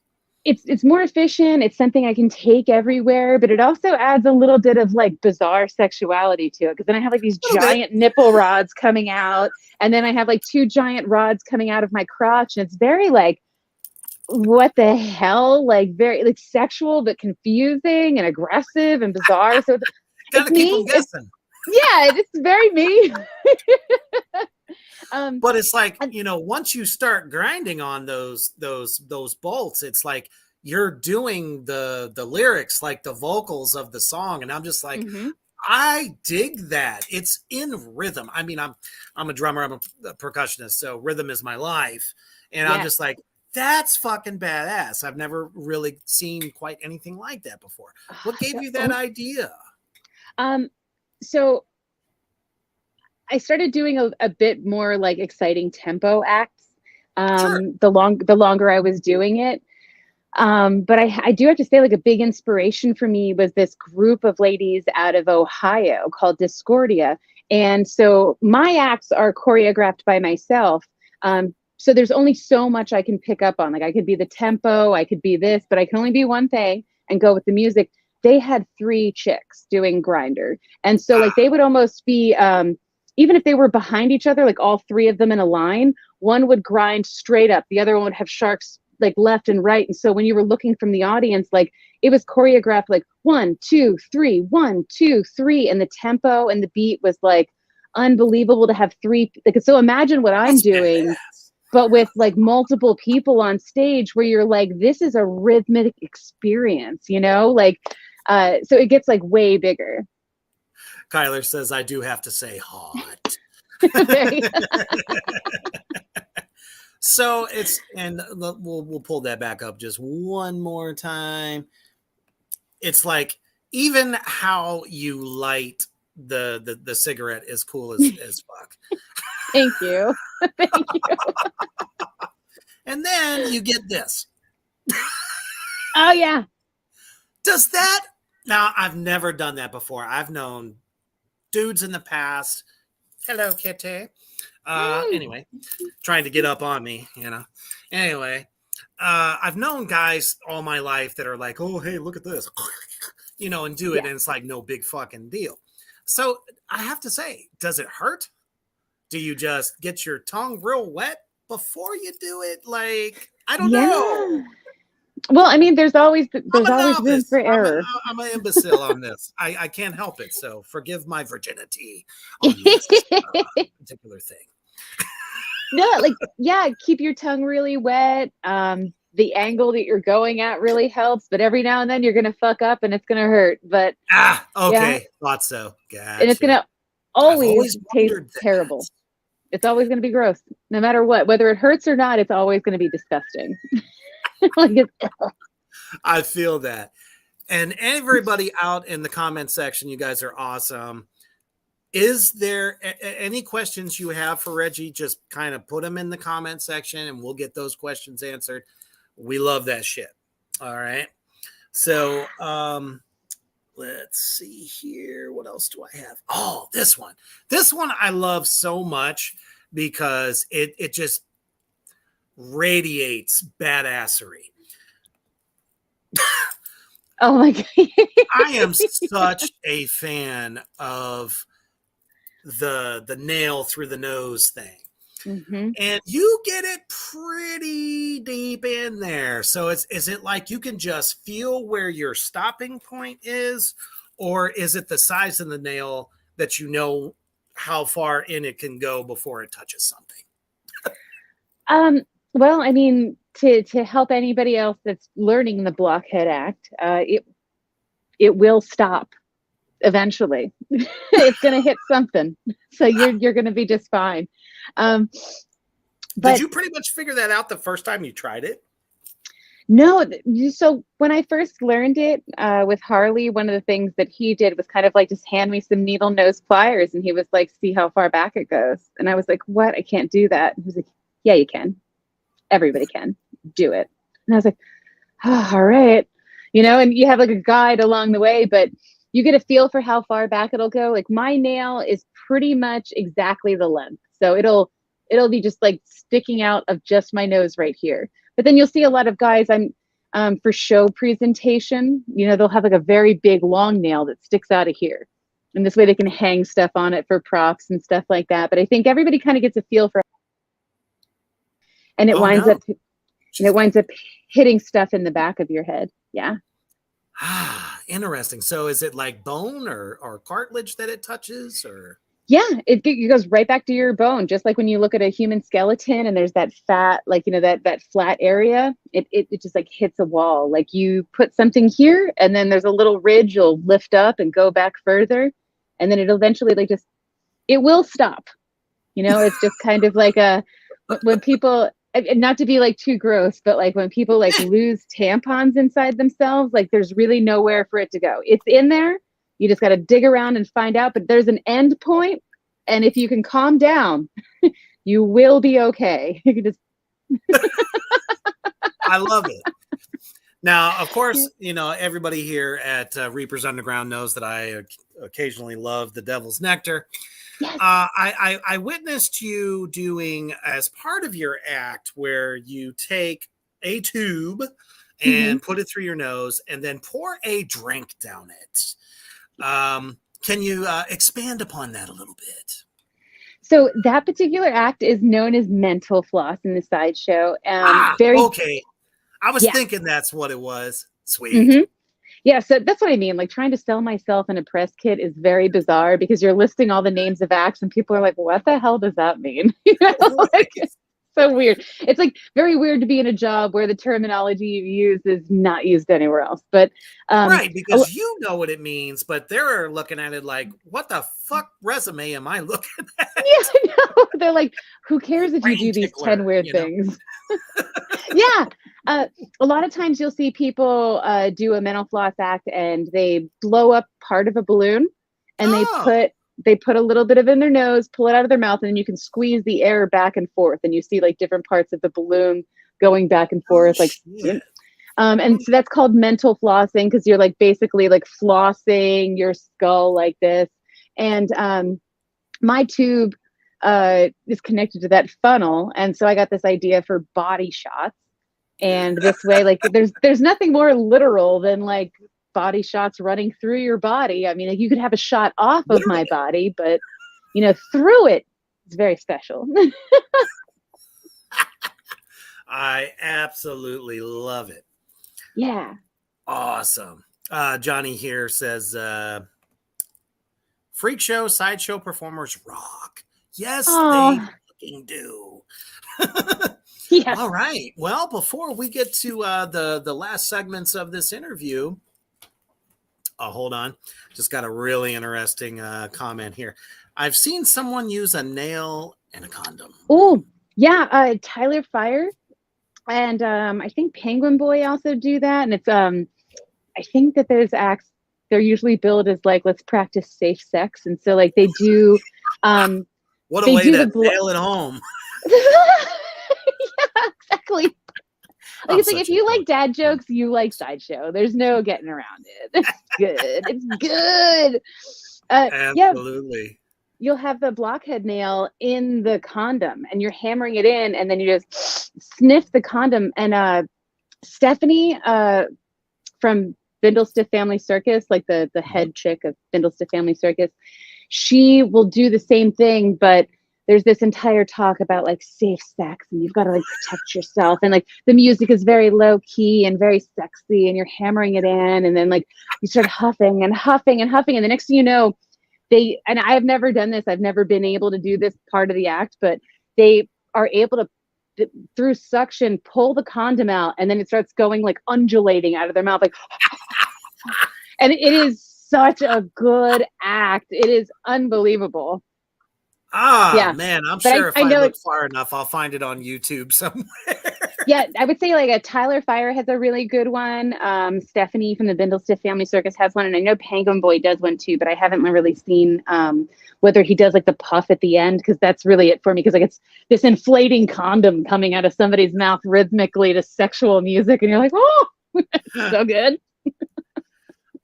It's more efficient. It's something I can take everywhere, but it also adds a little bit of like bizarre sexuality to it. Because then I have like these giant nipple rods coming out, and then I have like two giant rods coming out of my crotch. And it's very like, what the hell, like very like sexual but confusing and aggressive and bizarre. So gotta keep them guessing. It's very me. But it's like, you know, once you start grinding on those bolts, it's like you're doing the lyrics, like the vocals of the song, and I'm just like, I dig that. It's in rhythm. I mean, I'm a drummer, I'm a percussionist, so rhythm is my life. And I'm Yeah. just like, that's fucking badass. I've never really seen quite anything like that before. What gave you that idea? So I started doing a bit more like exciting tempo acts. Sure. The longer I was doing it. But I do have to say, like, a big inspiration for me was this group of ladies out of Ohio called Discordia. And so my acts are choreographed by myself. So there's only so much I can pick up on. Like, I could be the tempo, I could be this, but I can only be one thing and go with the music. They had 3 chicks doing grinder. And so like they would almost be even if they were behind each other, like all 3 of them in a line, one would grind straight up, the other one would have sharks like left and right. And so when you were looking from the audience, like it was choreographed like 1, 2, 3, 1, 2, 3. And the tempo and the beat was like unbelievable to have 3. Like, so imagine what I'm doing, but with like multiple people on stage where you're like, this is a rhythmic experience, you know, like, so it gets like way bigger. Kyler says, I do have to say hot. So it's, and we'll pull that back up just one more time. It's like, even how you light the cigarette is cool as fuck. Thank you. Thank you. And then you get this. Oh yeah. Does that, now I've never done that before. I've known dudes in the past. Hello, Kitty. Anyway, trying to get up on me, you know. Anyway, I've known guys all my life that are like, oh, hey, look at this, you know, and do it. Yeah. And it's like no big fucking deal. So I have to say, does it hurt? Do you just get your tongue real wet before you do it? Like, I don't know. Well, I mean, there's always room for error. I'm an imbecile on this. I can't help it. So forgive my virginity on this particular thing. No, like, yeah, keep your tongue really wet. The angle that you're going at really helps, but every now and then you're gonna fuck up and it's gonna hurt. But okay, yeah. Thought so. Gotcha. And it's gonna always taste terrible. It's always gonna be gross, no matter what. Whether it hurts or not, it's always gonna be disgusting. Like I feel that. And everybody out in the comment section, you guys are awesome. Is there any questions you have for Reggie? Just kind of put them in the comment section and we'll get those questions answered. We love that shit. All right. So let's see here. What else do I have? Oh, this one. This one I love so much because it just radiates badassery. Oh my God. I am such a fan of the nail through the nose thing. Mm-hmm. And you get it pretty deep in there. So is it like you can just feel where your stopping point is, or is it the size of the nail that you know how far in it can go before it touches something? Well, I mean, to help anybody else that's learning the blockhead act, it will stop eventually. It's going to hit something, so you're going to be just fine. But did you pretty much figure that out the first time you tried it? No. So when I first learned it with Harley, one of the things that he did was kind of like just hand me some needle nose pliers, and he was like, "See how far back it goes." And I was like, "What? I can't do that." And he was like, "Yeah, you can. Everybody can do it." And I was like, "Oh, all right," you know. And you have like a guide along the way, but you get a feel for how far back it'll go. Like my nail is pretty much exactly the length, so it'll be just like sticking out of just my nose right here. But then you'll see a lot of guys, for show presentation, you know, they'll have like a very big long nail that sticks out of here, and this way they can hang stuff on it for props and stuff like that. But I think everybody kind of gets a feel for, and it winds up hitting stuff in the back of your head. Yeah. Interesting. So is it like bone or cartilage that it touches, or? Yeah, it goes right back to your bone. Just like when you look at a human skeleton and there's that fat, like, you know, that flat area, it just like hits a wall. Like you put something here and then there's a little ridge you'll lift up and go back further. and then it'll eventually like just, it will stop. You know, it's just kind of like when people, and not to be like too gross, but like when people like lose tampons inside themselves, like there's really nowhere for it to go. It's in there. You just got to dig around and find out, but there's an end point. And if you can calm down, you will be okay. You can just. I love it. Now, of course, you know, everybody here at Reaper's Underground knows that I occasionally love the Devil's Nectar. Yes. I witnessed you doing, as part of your act, where you take a tube and put it through your nose and then pour a drink down it. Can you expand upon that a little bit? So that particular act is known as mental floss in the Sideshow. Okay. I was thinking that's what it was. Sweet. Mm-hmm. Yeah, so that's what I mean. Like trying to sell myself in a press kit is very bizarre because you're listing all the names of acts and people are like, what the hell does that mean? You know, like, it's so weird. It's like very weird to be in a job where the terminology you use is not used anywhere else. But right, because you know what it means, but they're looking at it like, what the fuck resume am I looking at? Yeah, I know. They're like, who cares if you do these 10 weird things? Yeah. A lot of times you'll see people do a mental floss act and they blow up part of a balloon and they put a little bit of it in their nose, pull it out of their mouth, and then you can squeeze the air back and forth and you see like different parts of the balloon going back and forth. And so that's called mental flossing because you're like basically like flossing your skull like this. And my tube is connected to that funnel. And so I got this idea for body shots. And this way, like there's nothing more literal than like body shots running through your body. I mean, like, you could have a shot off of my body, but you know, through it, it's very special. I absolutely love it. Yeah. Awesome. Johnny here says, freak show, sideshow performers rock. Yes, they fucking do. Yeah. All right. Well, before we get to the last segments of this interview, hold on. Just got a really interesting comment here. I've seen someone use a nail and a condom. Oh, yeah. Tyler Fire and I think Penguin Boy also do that. And it's I think that those acts, they're usually billed as like, let's practice safe sex. And so like they do. What a way to nail it home. Yeah, exactly. Like, it's like if you like dad jokes, you like Sideshow. There's no getting around it. It's good. It's good. Absolutely. Yeah, you'll have the blockhead nail in the condom, and you're hammering it in, and then you just sniff the condom. And Stephanie from Bindlestiff Family Circus, like the head chick of Bindlestiff Family Circus, she will do the same thing, but there's this entire talk about like safe sex and you've got to like protect yourself. And like the music is very low key and very sexy and you're hammering it in. And then like you start huffing and huffing and huffing. And the next thing you know, and I have never done this. I've never been able to do this part of the act, but they are able to, through suction, pull the condom out. And then it starts going like undulating out of their mouth. Like, and it is such a good act. It is unbelievable. Man, I'm sure if I look far enough, I'll find it on YouTube somewhere. Yeah, I would say like a Tyler Fire has a really good one. Stephanie from the Bindlestiff Family Circus has one, and I know Penguin Boy does one too, but I haven't really seen whether he does like the puff at the end, because that's really it for me, because like it's this inflating condom coming out of somebody's mouth rhythmically to sexual music, and you're like, oh, so good.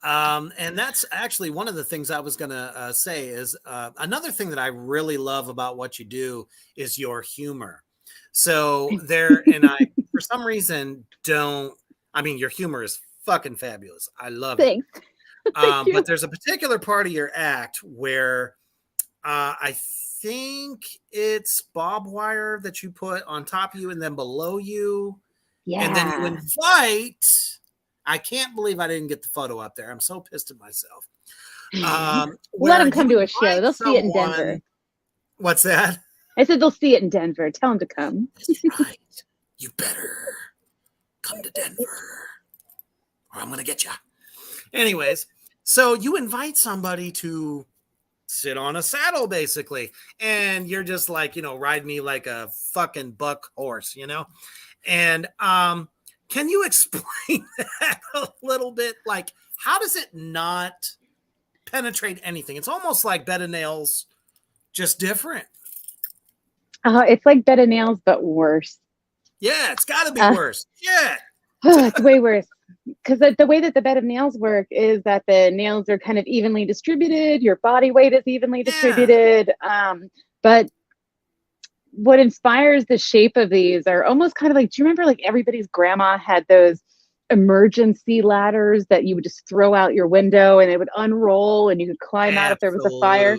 And that's actually one of the things I was going to say is another thing that I really love about what you do is your humor. So and I, for some reason, your humor is fucking fabulous. I love it. But there's a particular part of your act where I think it's barbed wire that you put on top of you and then below you. Yeah. And then you invite... I can't believe I didn't get the photo up there. I'm so pissed at myself. Let them come to a show. They'll see it in Denver. What's that? I said they'll see it in Denver. Tell them to come. That's right. You better come to Denver or I'm going to get you. Anyways, so you invite somebody to sit on a saddle basically, and you're just like, ride me like a fucking buck horse, And can you explain that a little bit? Like, how does it not penetrate anything? It's almost like bed of nails, just different. It's like bed of nails, but worse. Yeah, it's got to be worse. Yeah. It's way worse. Because the way that the bed of nails work is that the nails are kind of evenly distributed. Your body weight is evenly distributed. But what inspires the shape of these are almost kind of like, do you remember like everybody's grandma had those emergency ladders that you would just throw out your window and it would unroll and you could climb out if there was a fire?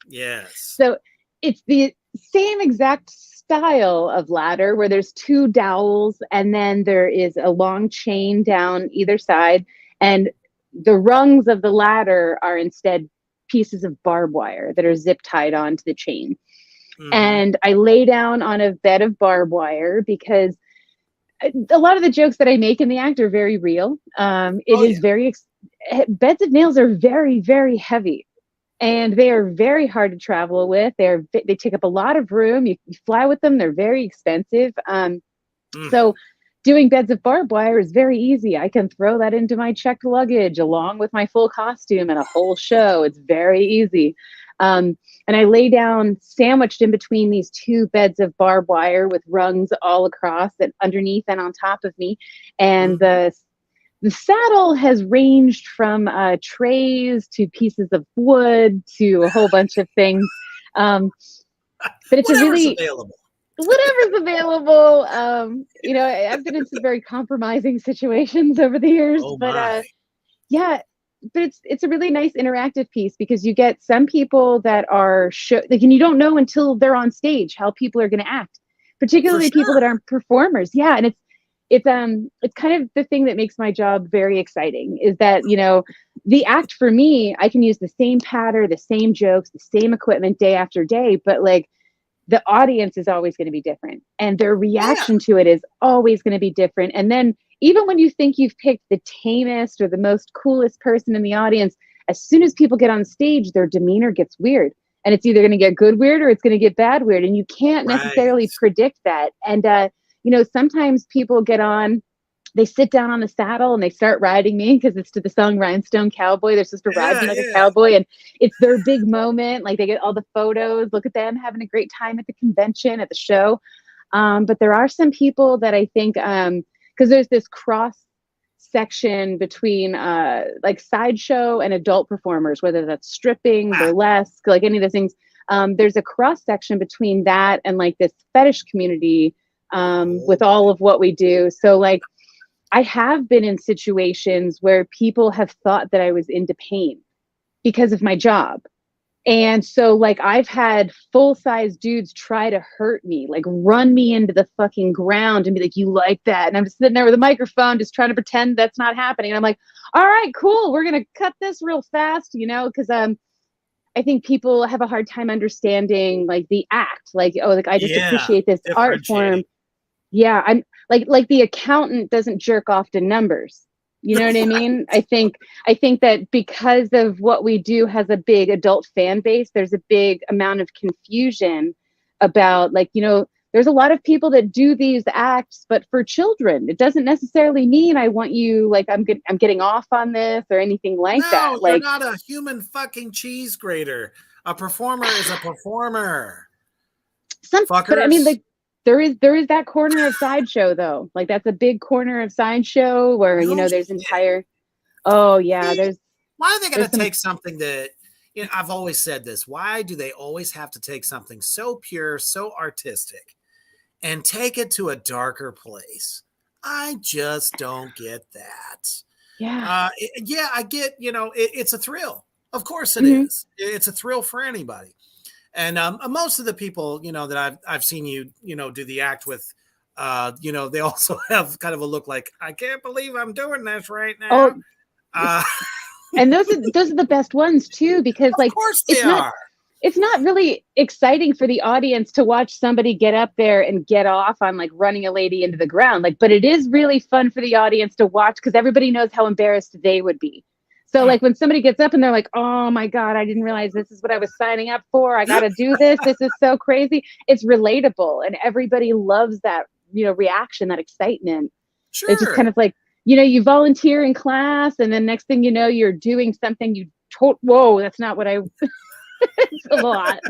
Yes. So it's the same exact style of ladder where there's two dowels and then there is a long chain down either side, and the rungs of the ladder are instead pieces of barbed wire that are zip tied onto the chain. Mm-hmm. And I lay down on a bed of barbed wire because a lot of the jokes that I make in the act are very real. Beds of nails are very, very heavy. And they are very hard to travel with. They take up a lot of room. You fly with them. They're very expensive. So doing beds of barbed wire is very easy. I can throw that into my checked luggage along with my full costume and a whole show. It's very easy. And I lay down sandwiched in between these two beds of barbed wire with rungs all across and underneath and on top of me. And the saddle has ranged from trays to pieces of wood to a whole bunch of things. But it's whatever's available. I've been in some very compromising situations over the years, but it's a really nice interactive piece because you get some people that are and you don't know until they're on stage how people are going to act, particularly people that aren't performers. Yeah, and it's kind of the thing that makes my job very exciting is that, the act for me, I can use the same pattern, the same jokes, the same equipment day after day, but like the audience is always going to be different and their reaction to it is always going to be different. And then even when you think you've picked the tamest or the most coolest person in the audience, as soon as people get on stage, their demeanor gets weird. And it's either going to get good weird or it's going to get bad weird. And you can't necessarily predict that. And, sometimes people get on, they sit down on the saddle and they start riding me because it's to the song Rhinestone Cowboy. They're supposed to ride me like a cowboy. And it's their big moment. Like they get all the photos, look at them having a great time at the convention, at the show. But there are some people that I think, because there's this cross section between like sideshow and adult performers, whether that's stripping, burlesque, like any of those things. There's a cross section between that and like this fetish community with all of what we do. So like I have been in situations where people have thought that I was into pain because of my job. And so like I've had full-size dudes try to hurt me, like run me into the fucking ground and be like, you like that? And I'm just sitting there with a microphone just trying to pretend that's not happening. And I'm like, all right, cool. We're going to cut this real fast, because I think people have a hard time understanding like the act, like, oh, like I just appreciate this art form. Yeah, I'm like the accountant doesn't jerk off to numbers. You know what I mean? I think that because of what we do has a big adult fan base, there's a big amount of confusion about like, there's a lot of people that do these acts, but for children, it doesn't necessarily mean I want you like I'm getting off on this or anything like that. No, like, you're not a human fucking cheese grater. A performer is a performer. But I mean, like. There is that corner of Sideshow though. Like that's a big corner of Sideshow where, there's entire, there's. Why are they going to take something that, I've always said this. Why do they always have to take something so pure, so artistic and take it to a darker place? I just don't get that. Yeah. I get, it's a thrill. Of course it is. It's a thrill for anybody. And most of the people, that I've seen you, do the act with, they also have kind of a look like, I can't believe I'm doing this right now. And those are the best ones too, because like, of course they are. It's not really exciting for the audience to watch somebody get up there and get off on like running a lady into the ground. Like, but it is really fun for the audience to watch because everybody knows how embarrassed they would be. So like when somebody gets up and they're like, oh my God, I didn't realize this is what I was signing up for. I got to do this. This is so crazy. It's relatable. And everybody loves that, reaction, that excitement. Sure. It's just kind of like, you volunteer in class and then next thing you know, you're doing something whoa, that's not what it's a lot.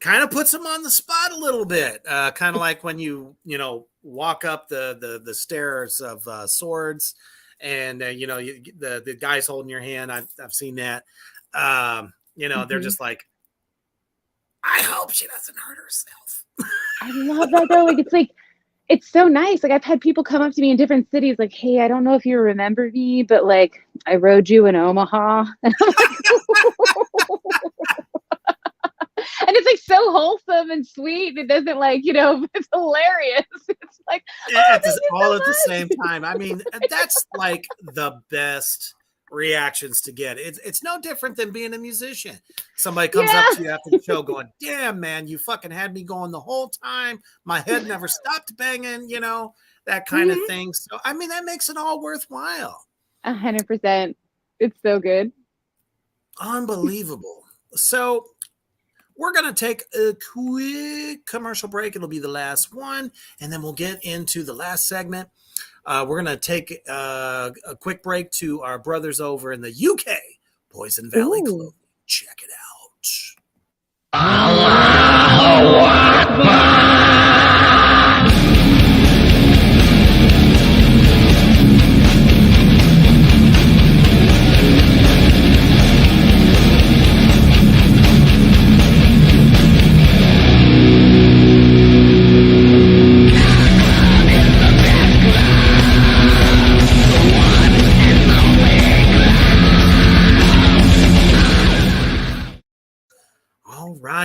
Kind of puts them on the spot a little bit. Kind of like when you walk up the stairs of swords, and the guy's holding your hand. I've seen that. They're just like, I hope she doesn't hurt herself. I love that though. It's so nice. Like I've had people come up to me in different cities, like, hey, I don't know if you remember me, but like I rode you in Omaha. And it's like so wholesome and sweet. It doesn't it's hilarious. It's like all at the same time. I mean, that's like the best reactions to get. It's no different than being a musician. Somebody comes up to you after the show going, damn man, you fucking had me going the whole time. My head never stopped banging, that kind of thing. So I mean, that makes it all worthwhile. 100%. It's so good. Unbelievable. So we're going to take a quick commercial break. It'll be the last one, and then we'll get into the last segment. We're going to take a quick break to our brothers over in the UK, Poison Valley Clothing. Check it out. Allahu Akbar.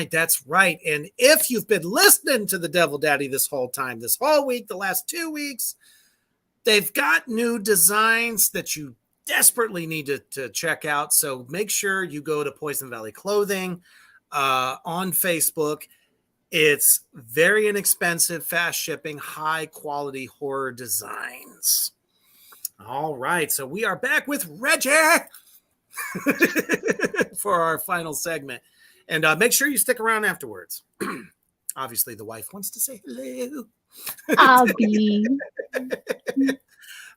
That's right. And if you've been listening to the Devil Daddy this whole time, this whole week, the last 2 weeks, they've got new designs that you desperately need to check out. So make sure you go to Poison Valley Clothing on Facebook. It's very inexpensive, fast shipping, high quality horror designs. All right. So we are back with Reggie for our final segment. And make sure you stick around afterwards. Obviously, the wife wants to say hello. I'll be.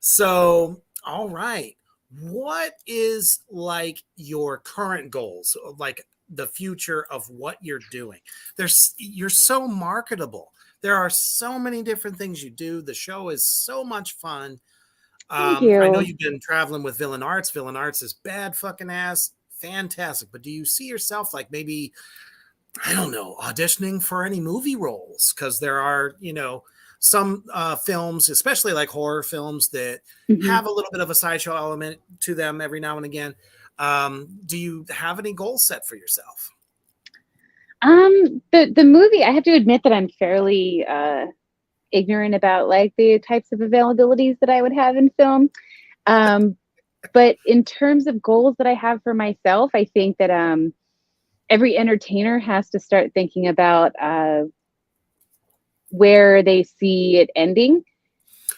So, all right. What is like your current goals? Like the future of what you're doing? You're so marketable. There are so many different things you do. The show is so much fun. Thank you. I know you've been traveling with Villain Arts. Villain Arts is bad fucking ass. Fantastic. But do you see yourself like maybe, I don't know, auditioning for any movie roles? Because there are, some films, especially like horror films that have a little bit of a sideshow element to them every now and again. Do you have any goals set for yourself? The movie, I have to admit that I'm fairly ignorant about like the types of availabilities that I would have in film. But in terms of goals that I have for myself, I think that every entertainer has to start thinking about where they see it ending.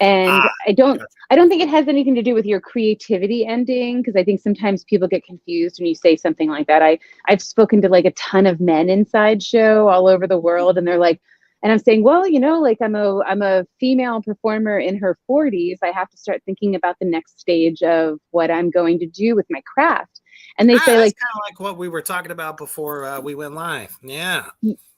And I don't think it has anything to do with your creativity ending, because I think sometimes people get confused when you say something like that. I've spoken to like a ton of men in Sideshow all over the world, and they're like, and I'm saying, well, like I'm a female performer in her 40s. I have to start thinking about the next stage of what I'm going to do with my craft. And they say, like, kind of like what we were talking about before we went live. Yeah.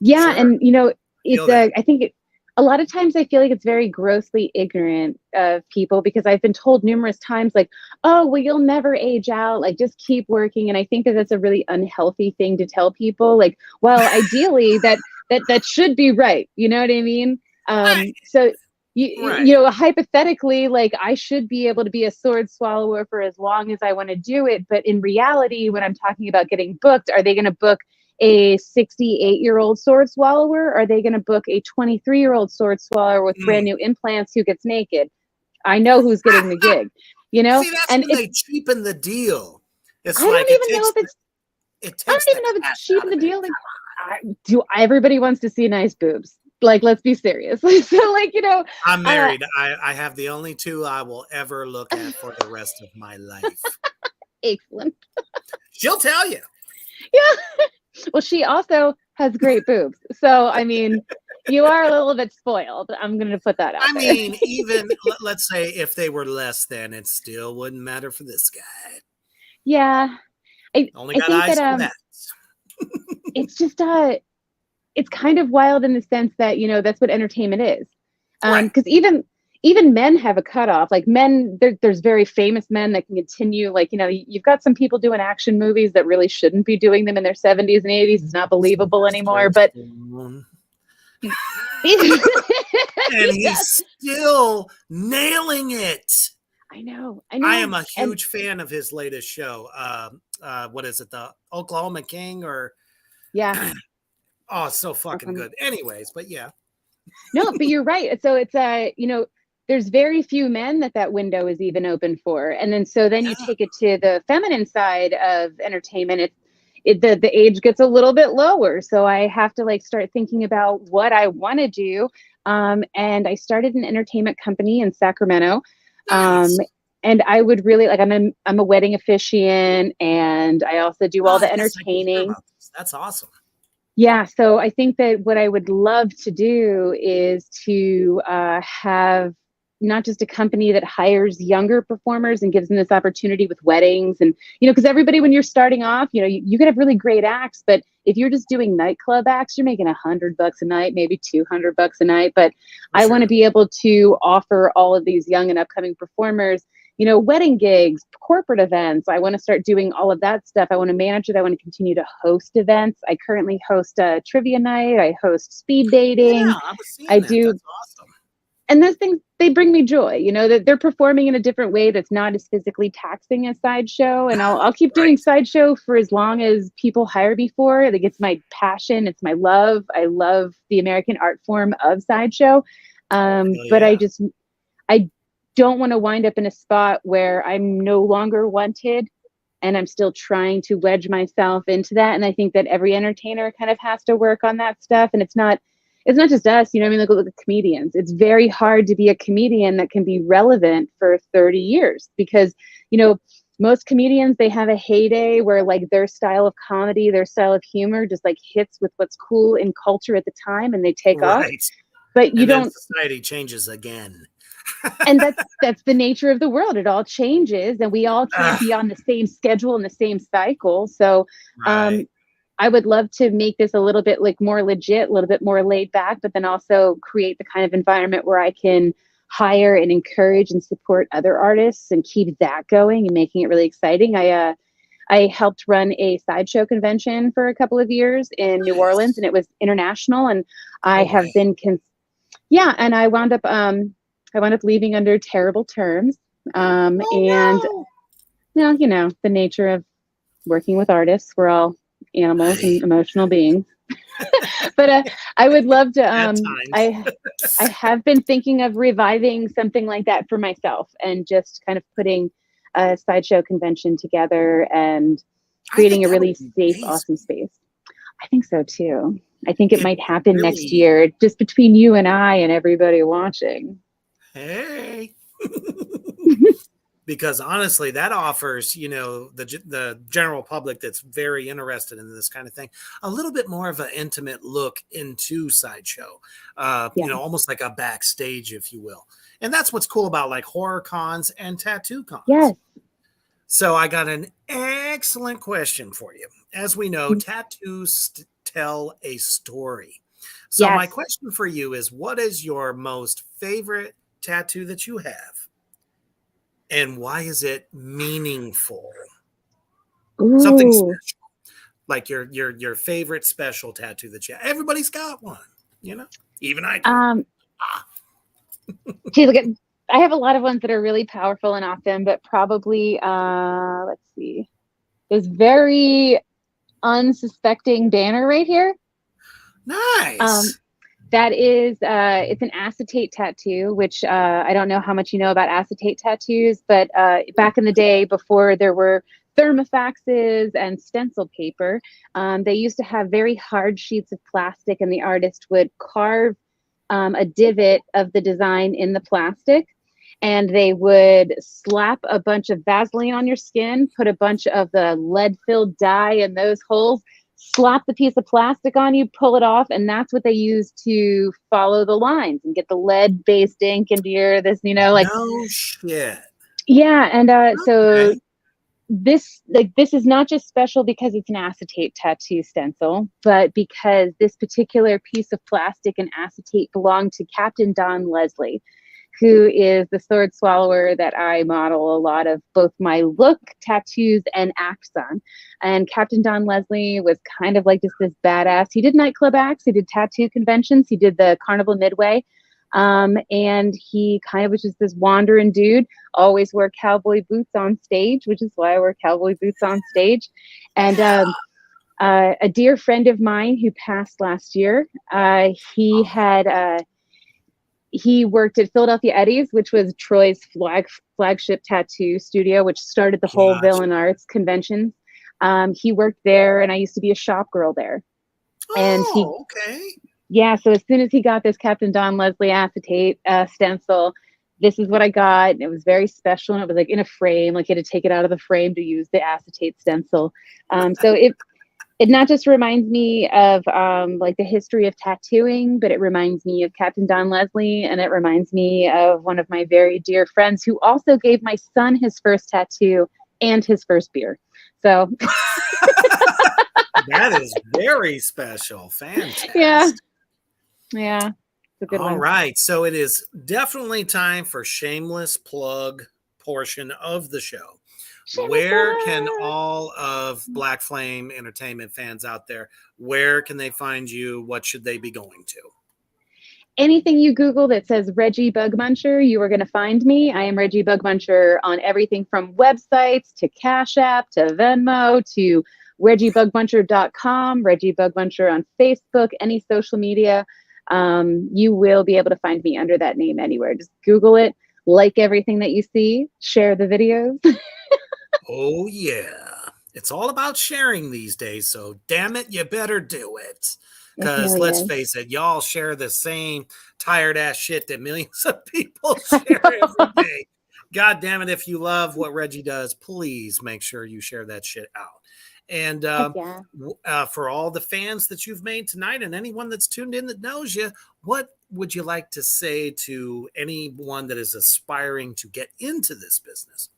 Yeah. Sure. And, it's I think a lot of times I feel like it's very grossly ignorant of people, because I've been told numerous times, like, oh, well, you'll never age out. Like, just keep working. And I think that that's a really unhealthy thing to tell people. Like, well, ideally that should be right. You know what I mean? So, hypothetically, like I should be able to be a sword swallower for as long as I want to do it. But in reality, when I'm talking about getting booked, are they going to book a 68-year-old sword swallower? Or are they going to book a 23-year-old sword swallower with brand new implants who gets naked? I know who's getting the gig, See, that's when they cheapen the deal. It's like, I don't even know if it's cheapen the deal. Like, everybody wants to see nice boobs. Like, let's be serious. So, like, I'm married. I have the only two I will ever look at for the rest of my life. Excellent. She'll tell you. Yeah. Well, she also has great boobs. So, I mean, you are a little bit spoiled. I'm going to put that out I there. mean, even let's say if they were less than, it still wouldn't matter for this guy. Yeah. Only I got think eyes that for that. it's just it's kind of wild in the sense that, that's what entertainment is. Right. Because even men have a cutoff. Like men, there's very famous men that can continue. Like, you've got some people doing action movies that really shouldn't be doing them in their 70s and 80s. It's not believable anymore. But and he's still nailing it. I know. I am a huge fan of his latest show. What is it? The Oklahoma King or yeah. Oh, so fucking good. Anyways, but yeah. No, but you're right. So it's there's very few men that window is even open for. And then you take it to the feminine side of entertainment. The age gets a little bit lower. So I have to like start thinking about what I want to do. And I started an entertainment company in Sacramento. Nice. And I would really like, I'm a wedding officiant, and I also do all the entertaining. That's awesome. Yeah, so I think that what I would love to do is to have not just a company that hires younger performers and gives them this opportunity with weddings. And, because everybody, when you're starting off, you can have really great acts, but if you're just doing nightclub acts, you're making $100 a night, maybe $200 a night. But I want to be able to offer all of these young and upcoming performers wedding gigs, corporate events. I want to start doing all of that stuff. I want to manage it. I want to continue to host events. I currently host a trivia night. I host speed dating. Yeah, I was seeing that. That's awesome. And those things, they bring me joy, that they're performing in a different way that's not as physically taxing as Sideshow. And I'll keep doing Sideshow for as long as people hire me for it. Like, it's my passion. It's my love. I love the American art form of Sideshow. But I don't want to wind up in a spot where I'm no longer wanted and I'm still trying to wedge myself into that. And I think that every entertainer kind of has to work on that stuff. And it's not just us, I mean, look at the comedians. It's very hard to be a comedian that can be relevant for 30 years because, most comedians, they have a heyday where like their style of comedy, their style of humor just like hits with what's cool in culture at the time and they take off. But society changes again. And that's the nature of the world. It all changes and we all can't be on the same schedule and the same cycle. So I would love to make this a little bit like more legit, a little bit more laid back, but then also create the kind of environment where I can hire and encourage and support other artists and keep that going and making it really exciting. I helped run a Sideshow convention for a couple of years in New Orleans, and it was international. And I have been, and I wound up leaving under terrible terms. The nature of working with artists, we're all animals and emotional beings. But I would love to, I have been thinking of reviving something like that for myself and just kind of putting a Sideshow convention together and creating a really safe, awesome space. I think so too. I think it might happen next year, just between you and I and everybody watching. Hey. Because honestly, that offers, the general public that's very interested in this kind of thing, a little bit more of an intimate look into Sideshow, almost like a backstage, if you will. And that's what's cool about like horror cons and tattoo cons. Yes. So I got an excellent question for you. As we know, tattoos tell a story. So my question for you is, what is your most favorite tattoo that you have? And why is it meaningful? Ooh. Something special. Like your favorite special tattoo that you have. Everybody's got one, Even I do. Geez, I have a lot of ones that are really powerful and awesome, but probably let's see. This very unsuspecting banner right here. Nice. That is, it's an acetate tattoo, which I don't know how much you know about acetate tattoos, but back in the day, before there were thermofaxes and stencil paper, they used to have very hard sheets of plastic, and the artist would carve a divot of the design in the plastic. and they would slap a bunch of Vaseline on your skin, put a bunch of the lead-filled dye in those holes, slap the piece of plastic on you, pull it off, and that's what they use to follow the lines and get the lead-based ink into your like. No shit. Yeah, and so Okay. this is not just special because it's an acetate tattoo stencil, but because this particular piece of plastic and acetate belonged to Captain Don Leslie, who is the sword swallower that I model a lot of both my look, tattoos, and acts on. And Captain Don Leslie was kind of like just this badass. He did nightclub acts, he did tattoo conventions, he did the Carnival Midway. And he kind of was just this wandering dude, always wore cowboy boots on stage, which is why I wear cowboy boots on stage. And a dear friend of mine who passed last year, he worked at Philadelphia Eddie's, which was Troy's flagship tattoo studio, which started the whole Gotcha. Villain Arts convention. He worked there, and I used to be a shop girl there. And okay. yeah, so as soon as he got this Captain Don Leslie acetate stencil, this is what I got. And it was very special, and it was like in a frame. Like, he had to take it out of the frame to use the acetate stencil. So it not just reminds me of like the history of tattooing, but it reminds me of Captain Don Leslie, and it reminds me of one of my very dear friends who also gave my son his first tattoo and his first beer. So That is very special. Fantastic. yeah, it's a good All one. right. So it is definitely time for shameless plug portion of the show. Where can all of Black Flame Entertainment fans out there, where can they find you? What should they be going to? Anything you Google that says Reggie Bügmüncher, you are going to find me. I am Reggie Bügmüncher on everything from websites to Cash App to Venmo to ReggieBugmuncher.com, Reggie Bügmüncher on Facebook, any social media. You will be able to find me under that name anywhere. Just Google it, like everything that you see, share the videos. Oh, yeah. It's all about sharing these days. So, damn it, you better do it. Because let's face it, y'all share the same tired ass shit that millions of people share every day. God damn it, if you love what Reggie does, please make sure you share that shit out. And for all the fans that you've made tonight and anyone that's tuned in that knows you, what would you like to say to anyone that is aspiring to get into this business?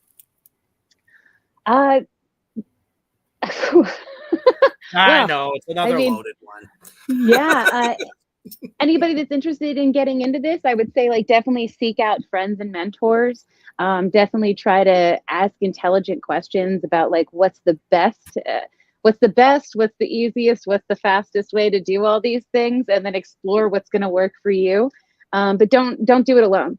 Well, I know, it's another loaded one. Yeah. Anybody that's interested in getting into this, I would say, like, definitely seek out friends and mentors. Definitely try to ask intelligent questions about, like, what's the best, what's the easiest, what's the fastest way to do all these things, and then explore what's going to work for you. But don't do it alone.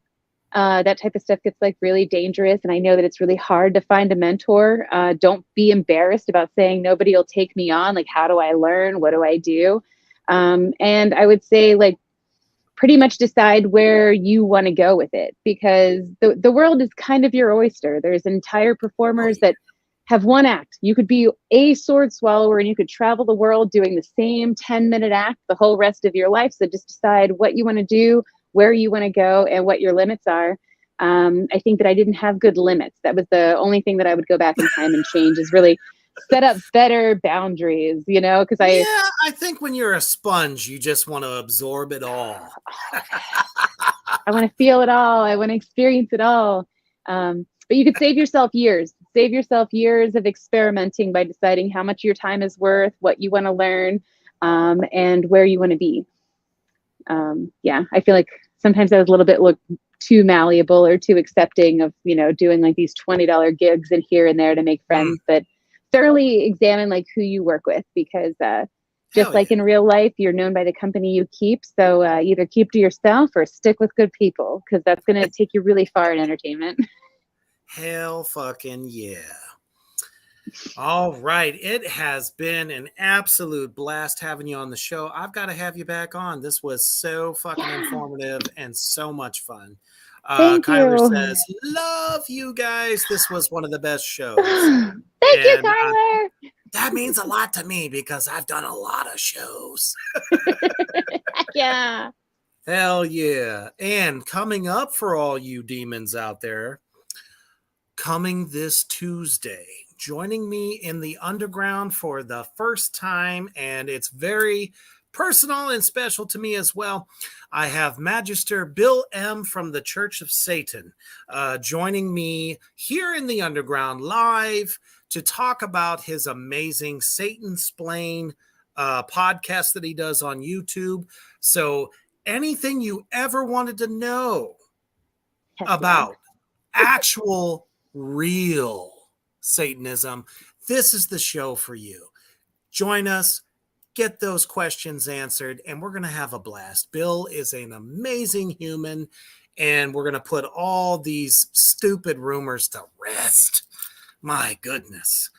That type of stuff gets like really dangerous, and I know that it's really hard to find a mentor. Don't be embarrassed about saying nobody will take me on. Like, how do I learn? What do I do? And I would say, like, pretty much decide where you want to go with it, because the world is kind of your oyster. There's entire performers that have one act. You could be a sword swallower and you could travel the world doing the same 10-minute act the whole rest of your life. So just decide what you want to do, where you want to go, and what your limits are. I think that I didn't have good limits. That was the only thing that I would go back in time and change, is really set up better boundaries, because I think when you're a sponge, you just want to absorb it all. I want to feel it all. I want to experience it all. But you could save yourself years of experimenting by deciding how much your time is worth, what you want to learn, and where you want to be. I feel like sometimes I was a little bit too malleable or too accepting of, doing like these $20 gigs and here and there to make friends, but thoroughly examine like who you work with, because just like in real life, you're known by the company you keep. So either keep to yourself or stick with good people, because that's going to take you really far in entertainment. Hell fucking yeah. All right. It has been an absolute blast having you on the show. I've got to have you back on. This was so fucking informative and so much fun. Thank Kyler you. says, love you guys. This was one of the best shows. Thank you, Kyler. That means a lot to me because I've done a lot of shows. Yeah. Hell yeah. And coming up for all you demons out there, coming this Tuesday, joining me in the underground for the first time, and it's very personal and special to me as well. I have Magister Bill M. from the Church of Satan joining me here in the underground live to talk about his amazing Satan Splain podcast that he does on YouTube. So anything you ever wanted to know about actual real Satanism, this is the show for you. Join us, get those questions answered, and we're going to have a blast. Bill is an amazing human, and we're going to put all these stupid rumors to rest. My goodness.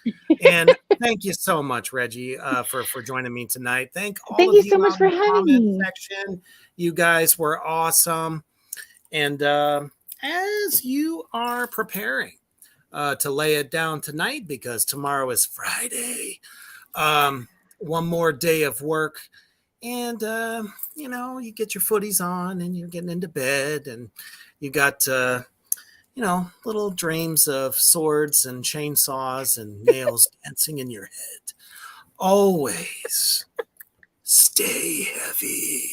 And thank you so much, Reggie, for joining me tonight. Thank you so much for having me. Section. You guys were awesome. And as you are preparing to lay it down tonight, because tomorrow is Friday, one more day of work, and you get your footies on and you're getting into bed, and you got little dreams of swords and chainsaws and nails dancing in your head. Always stay heavy.